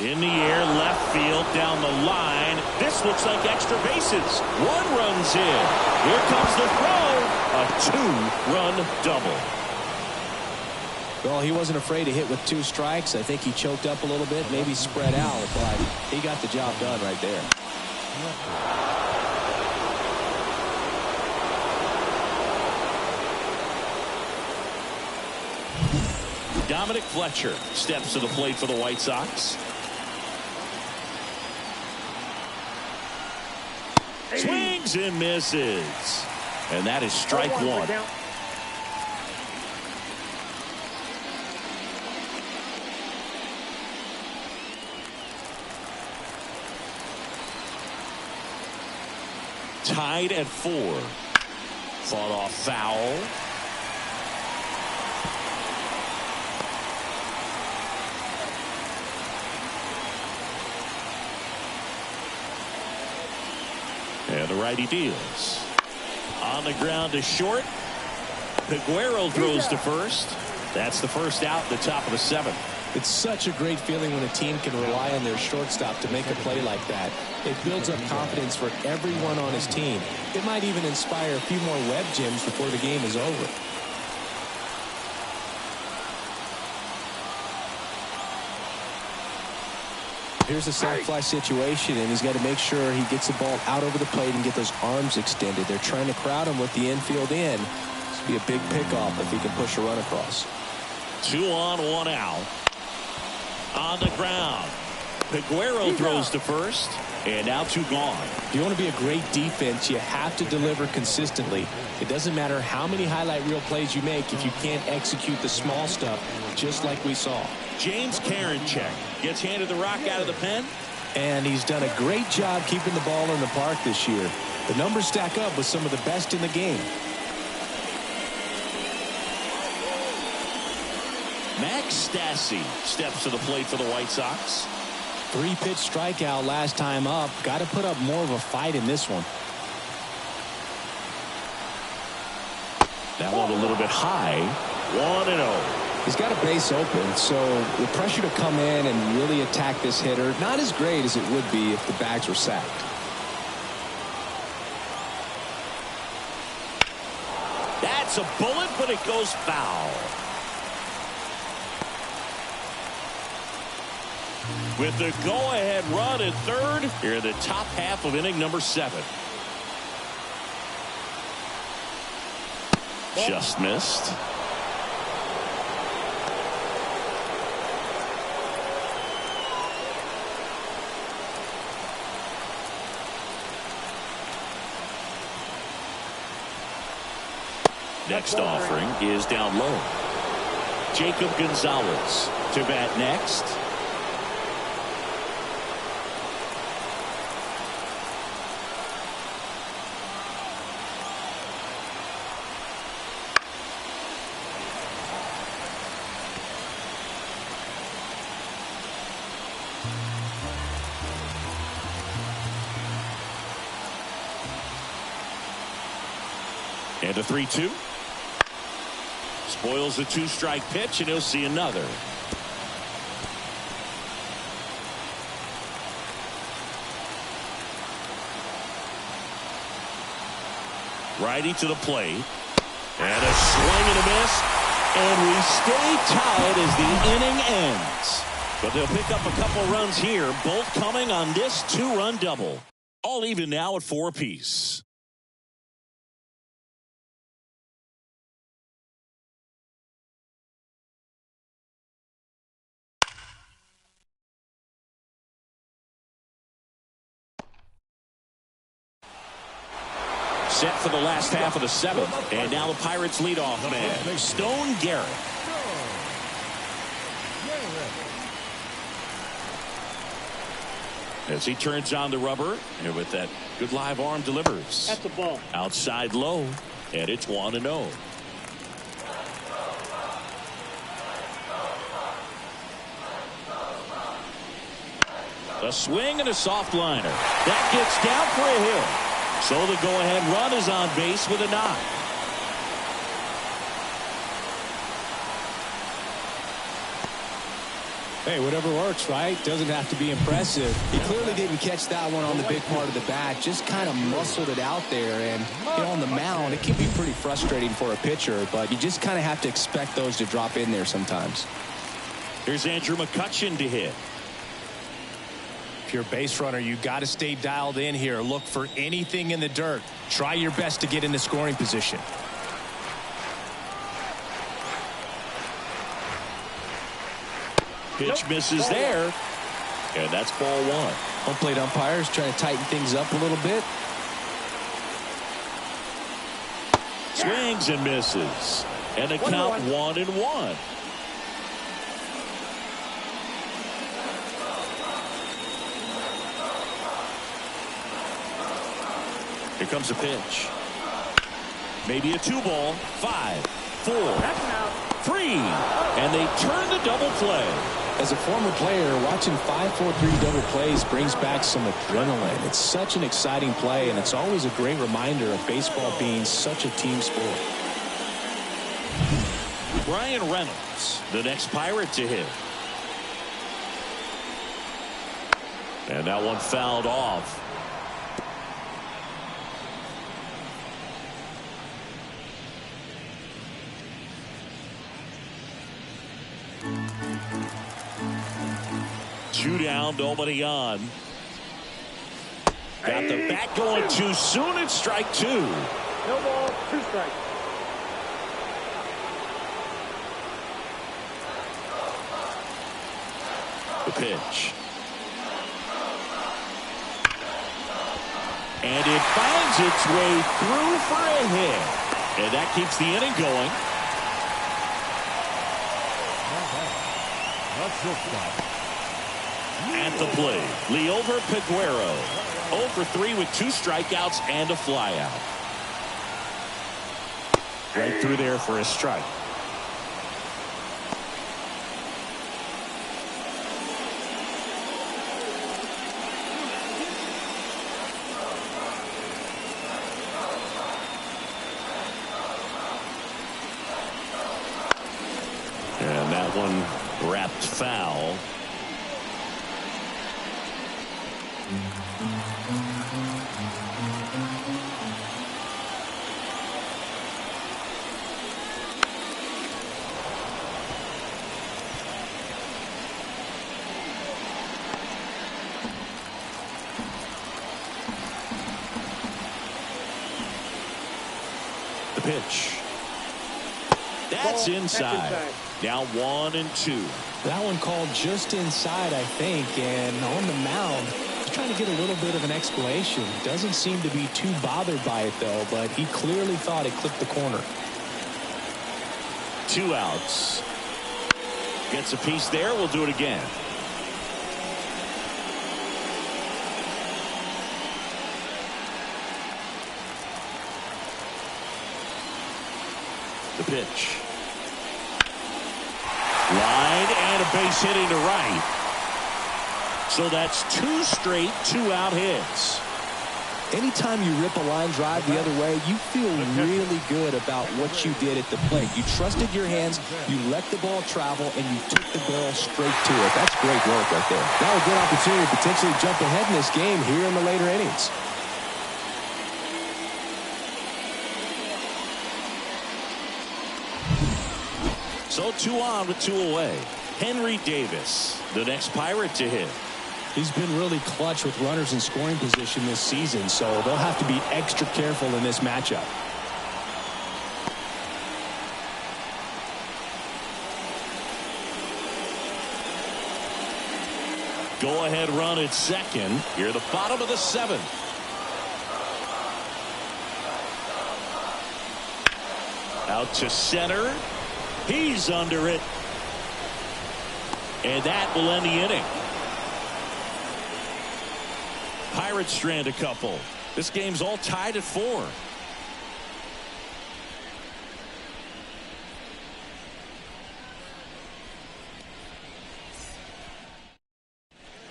In the air, left field, down the line. This looks like extra bases. 1 run's in. Here comes the throw. A 2-run double. Well, he wasn't afraid to hit with 2 strikes. I think he choked up a little bit, maybe spread out, but he got the job done right there. Dominic Fletcher steps to the plate for the White Sox. Swings and misses. And that is strike 1. Tied at 4. Fought off foul. And the righty deals. On the ground to short. Peguero throws to first. That's the first out, the top of the 7th. It's such a great feeling when a team can rely on their shortstop to make a play like that. It builds up confidence for everyone on his team. It might even inspire a few more web gems before the game is over. Here's a sac fly situation, and he's got to make sure he gets the ball out over the plate and get those arms extended. They're trying to crowd him with the infield in. This would be a big pickoff if he can push a run across. 2 on, 1 out. On the ground. Peguero throws to first, and now 2 gone. If you want to be a great defense, you have to deliver consistently. It doesn't matter how many highlight reel plays you make if you can't execute the small stuff, just like we saw. James Karinchak gets handed the rock out of the pen. And he's done a great job keeping the ball in the park this year. The numbers stack up with some of the best in the game. Max Stassi steps to the plate for the White Sox. 3-pitch strikeout last time up. Got to put up more of a fight in this one. That one a little bit high. 1-0. He's got a base open, so the pressure to come in and really attack this hitter, not as great as it would be if the bags were sacked. That's a bullet, but it goes foul. With the go-ahead run at third, here in the top half of inning number 7. Just missed. Next offering is down low. Jacob Gonzalez to bat next. And a 3-2. Spoils the 2-strike pitch, and he'll see another. Righty to the plate. And a swing and a miss. And we stay tied as the inning ends. But they'll pick up a couple runs here, both coming on this 2-run double. All even now at 4 apiece. Set for the last half of the 7th. And now the Pirates leadoff man, Stone Garrett. As he turns on the rubber, and with that good live arm delivers. That's a ball. Outside low, and it's 1-0. A swing and a soft liner. That gets down for a hit. So the go-ahead run is on base with a knock. Hey, whatever works, right? Doesn't have to be impressive. He clearly didn't catch that one on the big part of the bat. Just kind of muscled it out there. And, you know, on the mound, it can be pretty frustrating for a pitcher, but you just kind of have to expect those to drop in there sometimes. Here's Andrew McCutchen to hit. If you're a base runner, you got to stay dialed in here. Look for anything in the dirt. Try your best to get in the scoring position. Pitch misses there. And that's ball 1. Home plate umpires trying to tighten things up a little bit. Swings and misses. And the count 1-1. Here comes a pitch. Maybe a 2-ball. 5, 4, 3. And they turn the double play. As a former player, watching 5-4-3 double plays brings back some adrenaline. It's such an exciting play, and it's always a great reminder of baseball being such a team sport. Brian Reynolds, the next Pirate to hit. And that one fouled off. Two down, nobody on. Got the bat going too soon. It's strike 2. No ball, 2 strikes. The pitch. And it finds its way through for a hit. And that keeps the inning going. At the plate, Liover Peguero. 0 for 3 with 2 strikeouts and a flyout. Right through there for a strike. And that one wrapped foul. The pitch. That's inside. Now 1-2. That one called just inside, I think, and on the mound, he's trying to get a little bit of an explanation. Doesn't seem to be too bothered by it, though, but he clearly thought it clipped the corner. 2 outs. Gets a piece there. We'll do it again. The pitch. Line and a base hitting to right. So that's 2 straight 2-out hits. Anytime you rip a line drive the other way, you feel really good about what you did at the plate. You trusted your hands, you let the ball travel, and you took the barrel straight to it. That's great work right there. Now a good opportunity to potentially jump ahead in this game here in the later innings. So 2 on with 2 away. Henry Davis, the next Pirate to hit. He's been really clutch with runners in scoring position this season, so they'll have to be extra careful in this matchup. Go-ahead run at second. Here the bottom of the 7th. Out to center. He's under it. And that will end the inning. Pirates strand a couple. This game's all tied at 4.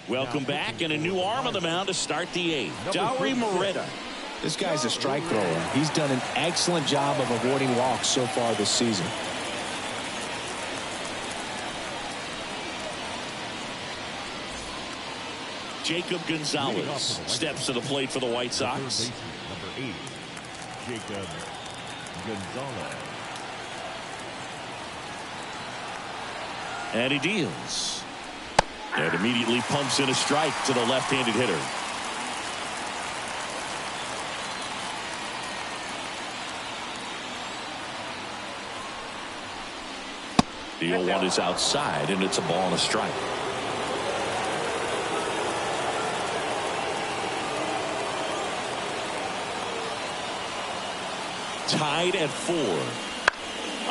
Welcome back, and a new arm on the mound to start the 8th. Dowry Moretta. This guy's a strike thrower. He's done an excellent job of avoiding walks so far this season. Jacob Gonzalez steps to the plate for the White Sox. Number 8, Jacob Gonzalez. And he deals. And immediately pumps in a strike to the left-handed hitter. The 0-1 is outside, and it's a ball and a strike. Tied at 4.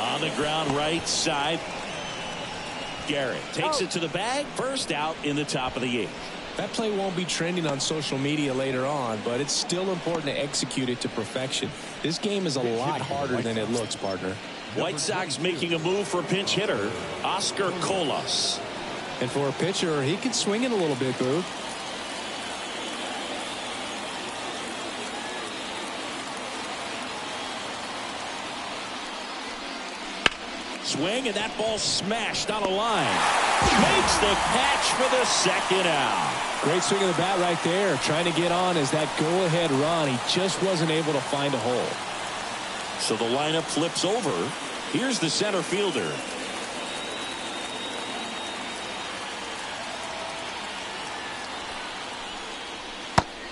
On the ground right side. Garrett takes it to the bag. First out in the top of the 8th. That play won't be trending on social media later on, but it's still important to execute it to perfection. This game is a lot harder than it looks, partner. White Sox making a move for pinch hitter Oscar Colas. And for a pitcher, he can swing it a little bit, Groove. Swing, and that ball smashed on a line. Makes the catch for the 2nd out. Great swing of the bat right there. Trying to get on as that go-ahead run. He just wasn't able to find a hole. So the lineup flips over. Here's the center fielder.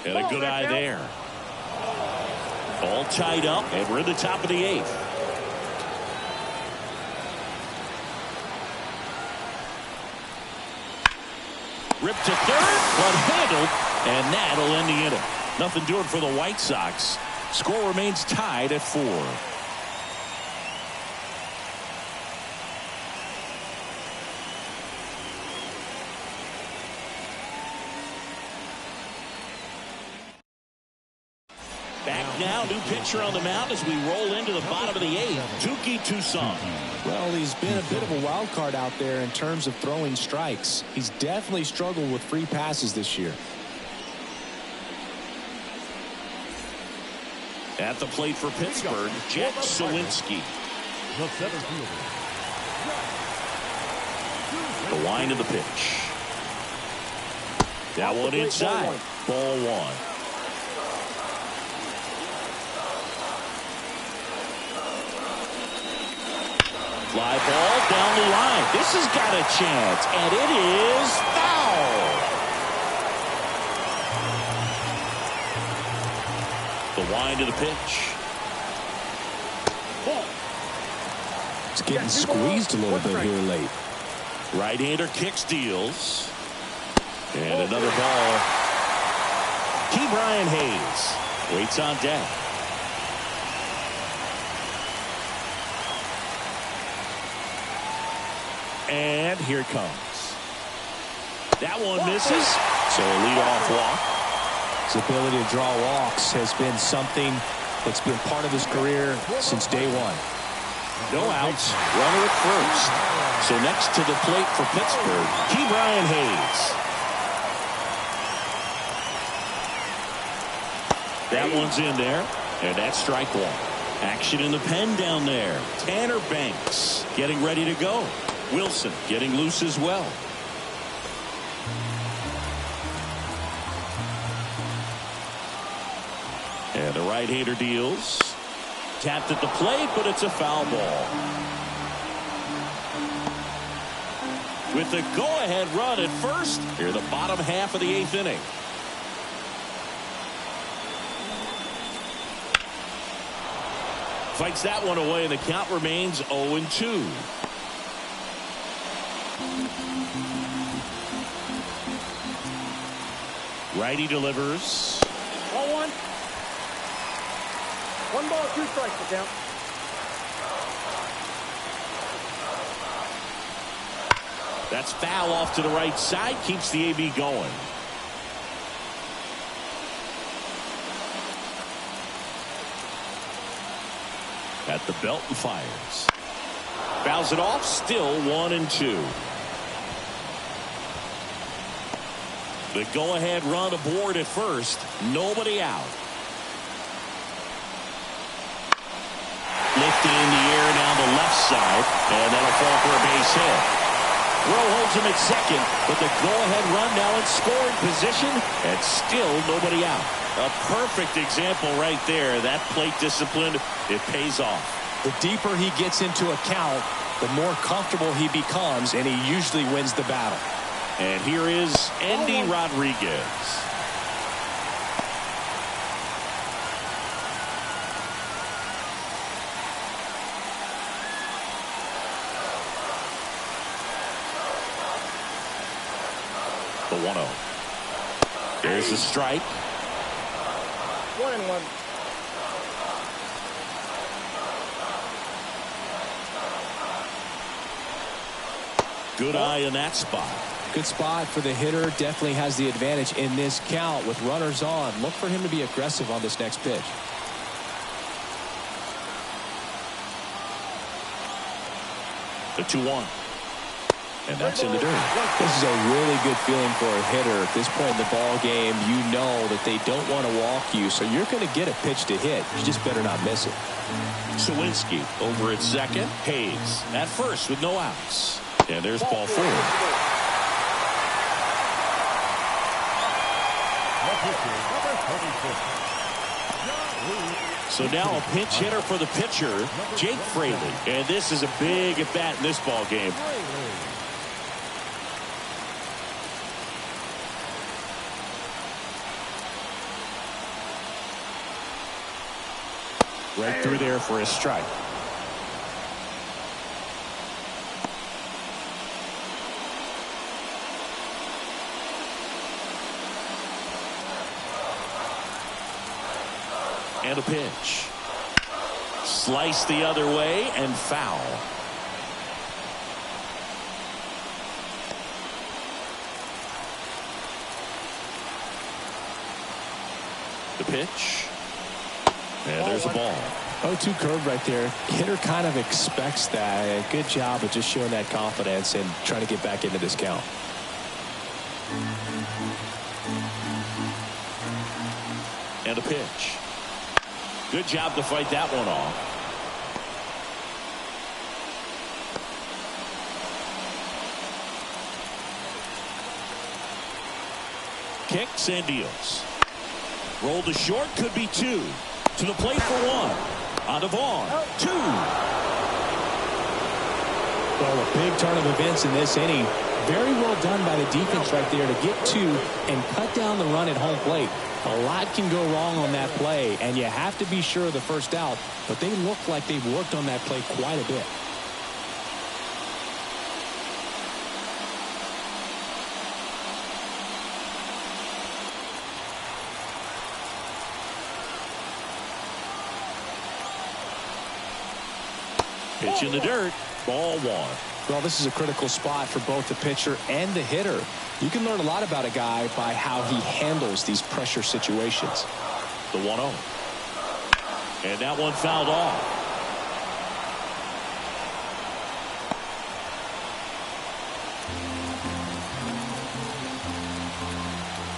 And a good eye there. All tied up, and we're in the top of the 8th. Ripped to third, but handled, and that'll end the inning. Nothing doing for the White Sox. Score remains tied at 4. Back now, new pitcher on the mound as we roll into the bottom of the 8th. Touki Toussaint. Well, he's been a bit of a wild card out there in terms of throwing strikes. He's definitely struggled with free passes this year. At the plate for Pittsburgh, Jack Sawinski. The center fielder. The wind of the pitch. That one inside. Ball 1. Fly ball down the line. This has got a chance, and it is foul. The wind of the pitch. It's getting squeezed a little bit here late. Right-hander kicks, deals. And another ball. Key Brian Hayes waits on deck. Here it comes. That one misses. So a leadoff walk. His ability to draw walks has been something that's been part of his career since day one. No outs. Runner at first. So next to the plate for Pittsburgh, Brian Hayes. That one's in there. And that's strike one. Action in the pen down there. Tanner Banks getting ready to go. Wilson getting loose as well. And the right-hander deals. Tapped at the plate, but it's a foul ball. With the go-ahead run at first, here the bottom half of the 8th inning. Fights that one away, and the count remains 0-2. Righty delivers. 1-1. 1 ball, 2 strikes to count. That's foul off to the right side. Keeps the AB going. At the belt and fires. Fouls it off. Still 1-2. The go-ahead run aboard at first. Nobody out. Lifted in the air down the left side. And that'll fall for a base hit. Rowe holds him at second. But the go-ahead run now in scoring position. And still nobody out. A perfect example right there. That plate discipline, it pays off. The deeper he gets into a count, the more comfortable he becomes, and he usually wins the battle. And here is Andy Rodriguez. The 1-0. There's the strike. 1-1. Good eye in that spot. Good spot for the hitter. Definitely has the advantage in this count with runners on. Look for him to be aggressive on this next pitch. The 2-1. And that's in the dirt. This is a really good feeling for a hitter. At this point in the ball game, you know that they don't want to walk you, so you're going to get a pitch to hit. You just better not miss it. Sawinski over at second. Hayes at first with no outs. And there's ball 4. So now a pinch hitter for the pitcher, Jake Fraley. And this is a big at bat in this ball game. Right through there for a strike. And a pitch. Slice the other way and foul. The pitch. And there's a ball. 0-2 curve right there. Hitter kind of expects that. Good job of just showing that confidence and trying to get back into this count. And a pitch. Good job to fight that one off. Kicks and deals. Roll to short, could be 2. To the plate for 1. On to Vaughn. 2. Well, a big turn of events in this inning. Very well done by the defense right there to get 2 and cut down the run at home plate. A lot can go wrong on that play, and you have to be sure of the first out, but they look like they've worked on that play quite a bit. Pitch in the dirt. Ball 1. Well, this is a critical spot for both the pitcher and the hitter. You can learn a lot about a guy by how he handles these pressure situations. The 1-0. And that one fouled off.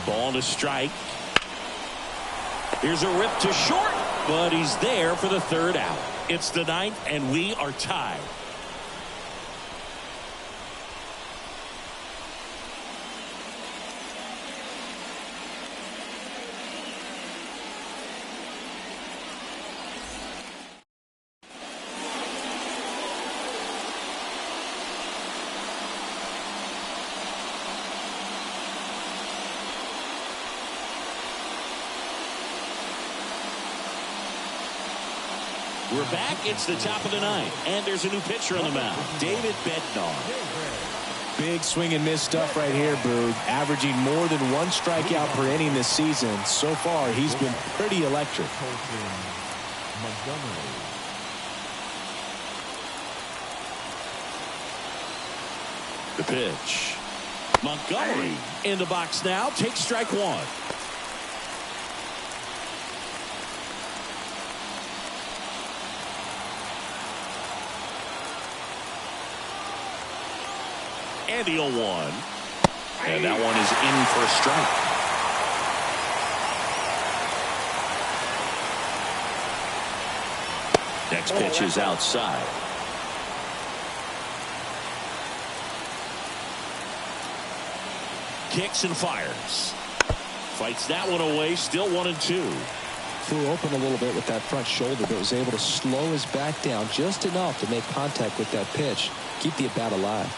Ball to strike. Here's a rip to short, but he's there for the third out. It's the 9th, and we are tied. We're back. It's the top of the 9th, and there's a new pitcher on the mound, David Bednar. Big swing and miss stuff right here, Boog. Averaging more than 1 strikeout per inning this season. So far, he's been pretty electric. The pitch. Montgomery in the box now. Takes strike 1. And the 0-1. And that one is in for a strike. Next pitch is outside. Kicks and fires. Fights that one away. Still 1-2. Flew open a little bit with that front shoulder, but was able to slow his back down just enough to make contact with that pitch. Keep the at-bat alive.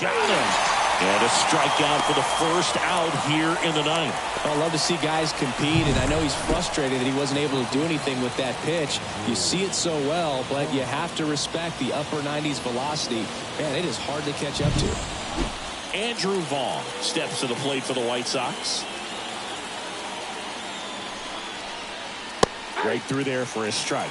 Got him. And a strikeout for the first out here in the 9th. I love to see guys compete, and I know he's frustrated that he wasn't able to do anything with that pitch. You see it so well, but you have to respect the upper 90s velocity. Man, it is hard to catch up to. Andrew Vaughn steps to the plate for the White Sox. Right through there for a strike.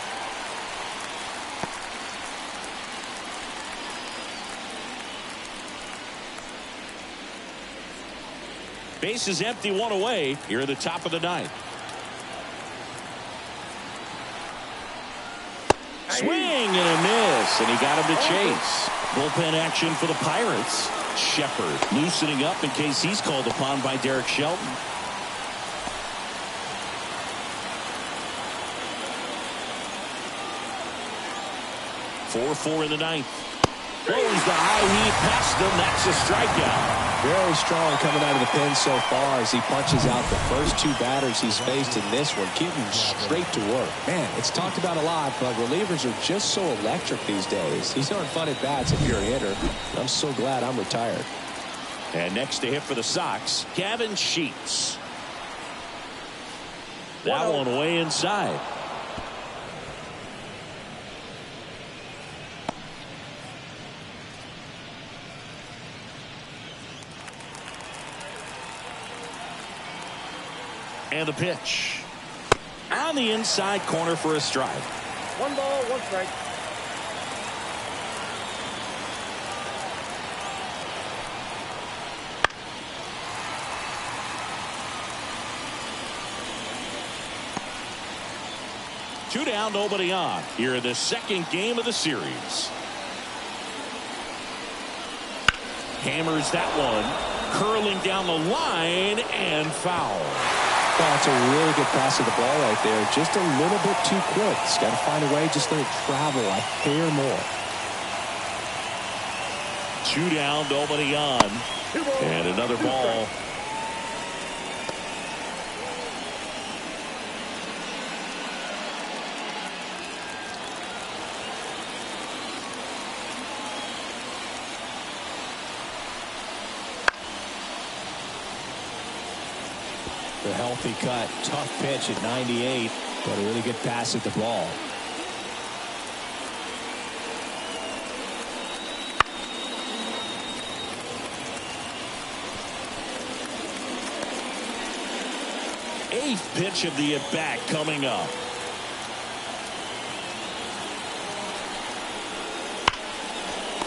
Base is empty, 1 away here at the top of the 9th. Swing and a miss, and he got him to chase. Bullpen action for the Pirates. Shepard loosening up in case he's called upon by Derek Shelton. Four in the 9th. Throws the high heat past him. That's a strikeout. Very strong coming out of the pen so far as he punches out the first 2 batters he's faced in this one, getting straight to work. Man, it's talked about a lot, but relievers are just so electric these days. These aren't fun at bats if you're a hitter. I'm so glad I'm retired. And next to hit for the Sox, Gavin Sheets. That one way inside. And the pitch on the inside corner for a strike. 1 ball, 1 strike. Two down, nobody on here in the second game of the series. Hammers that one, curling down the line and foul. Well, it's a really good pass of the ball right there. Just a little bit too quick. He's got to find a way. Just let it travel a hair more. 2 down, nobody on. And another ball. The healthy cut, tough pitch at 98, but a really good pass at the ball. Eighth pitch of the at-bat coming up.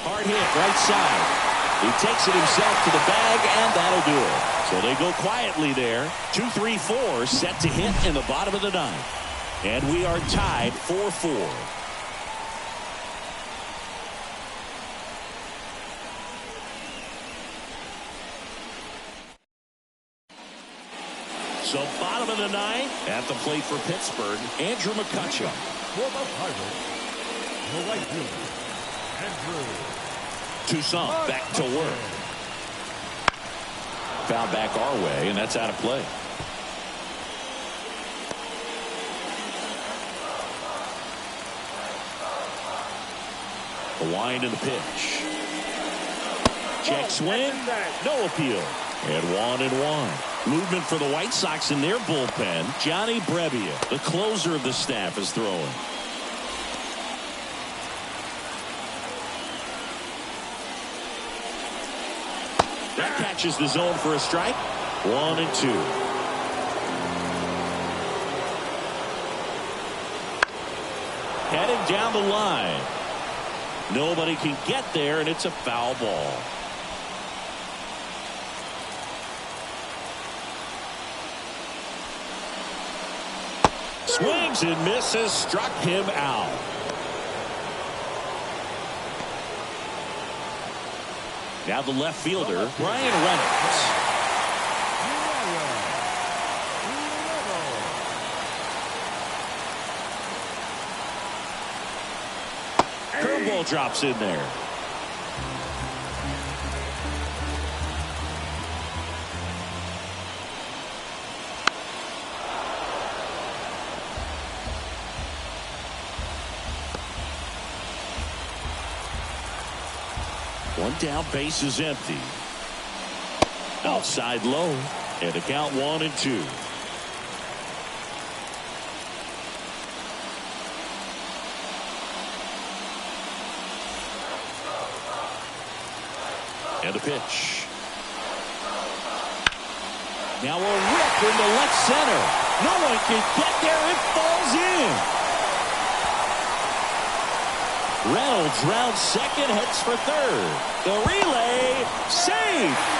Hard hit, right side. He takes it himself to the bag, and that'll do it. So they go quietly there. 2-3-4 set to hit in the bottom of the ninth. And we are tied 4-4. So bottom of the ninth, at the plate for Pittsburgh, Andrew McCutcheon. For the Pirates, the right fielder, Andrew. Toussaint back to work. Foul back our way, and that's out of play. The wind and the pitch. Check swing. No appeal. And 1-1. Movement for the White Sox in their bullpen. Johnny Brebbia, the closer of the staff, is throwing. That catches the zone for a strike. 1-2. Heading down the line. Nobody can get there, and it's a foul ball. Swings and misses, struck him out. Now the left fielder, Brian Reynolds. Curveball drops in there. One down, base is empty. Outside low, and the count 1-2. And the pitch. Now a rip into left center. No one can get there. It falls in. Reynolds rounds second, heads for third. The relay, safe.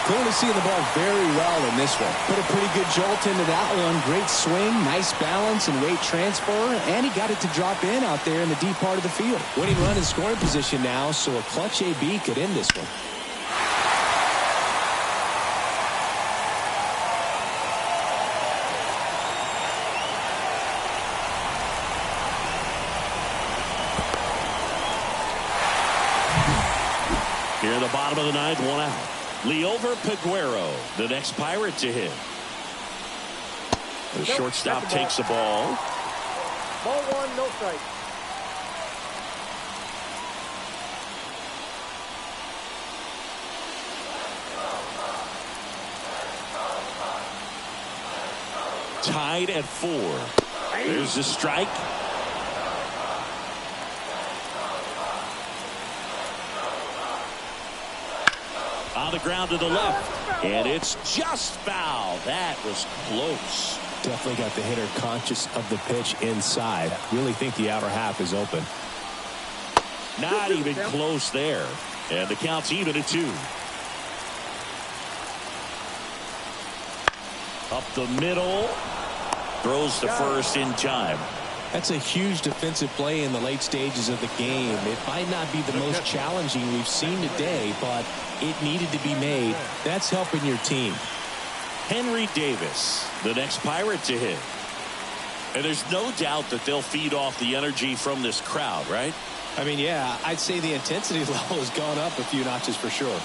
Clearly seeing the ball very well in this one. Put a pretty good jolt into that one. Great swing, nice balance and weight transfer, and he got it to drop in out there in the deep part of the field. Winning run in scoring position now, so a clutch AB could end this one. Here in the bottom of the ninth, one out. Liover Peguero, the next Pirate to hit. The shortstop takes the ball. Ball one, no strike. Tied at 4. There's the strike. On the ground to the left, and it's just foul. That was close. Definitely got the hitter conscious of the pitch inside. Really think the outer half is open. Not even close there, and the count's even at 2. Up the middle, throws to first in time. That's a huge defensive play in the late stages of the game. It might not be the most challenging we've seen today, but it needed to be made. That's helping your team. Henry Davis, the next Pirate to hit. And there's no doubt that they'll feed off the energy from this crowd, right? I mean, yeah, I'd say the intensity level has gone up a few notches for sure.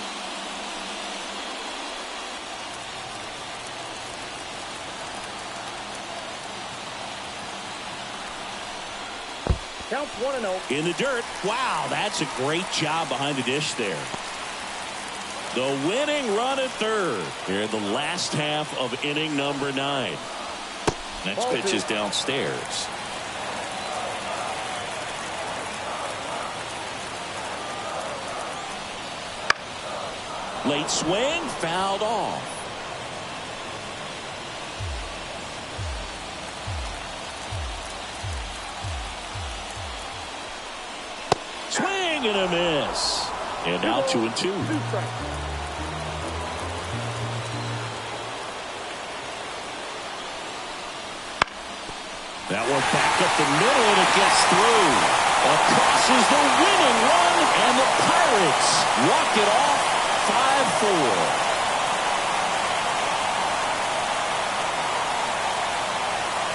Counts 1-0. In the dirt. Wow, that's a great job behind the dish there. The winning run at third here in the last half of inning number 9. Next pitch is downstairs. Late swing, fouled off. Swing swing and a miss. And now 2-2. 2 strikes. That one back up the middle, and it gets through. Across is the winning run, and the Pirates walk it off 5-4.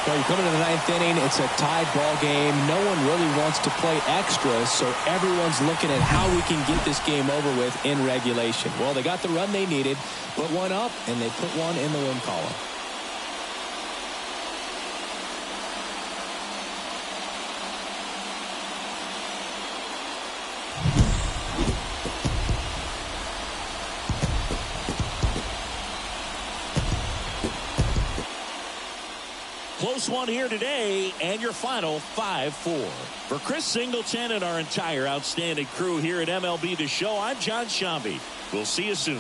Well, you come into the 9th inning, it's a tied ball game. No one really wants to play extras, so everyone's looking at how we can get this game over with in regulation. Well, they got the run they needed, put one up, and they put one in the win column. Close one here today, and your final 5-4. For Chris Singleton and our entire outstanding crew here at MLB The Show, I'm John Shambi. We'll see you soon.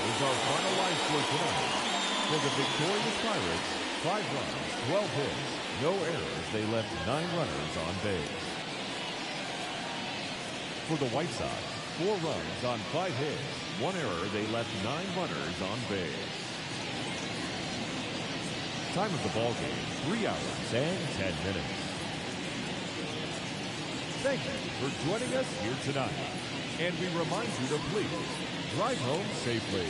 Is our final line score tonight. For the victorious Pirates, 5 runs, 12 hits, no errors. They left 9 runners on base. For the White Sox, 4 runs on 5 hits, 1 error. They left 9 runners on base. Time of the ball game, 3 hours and 10 minutes. Thank you for joining us here tonight. And we remind you to please drive home safely.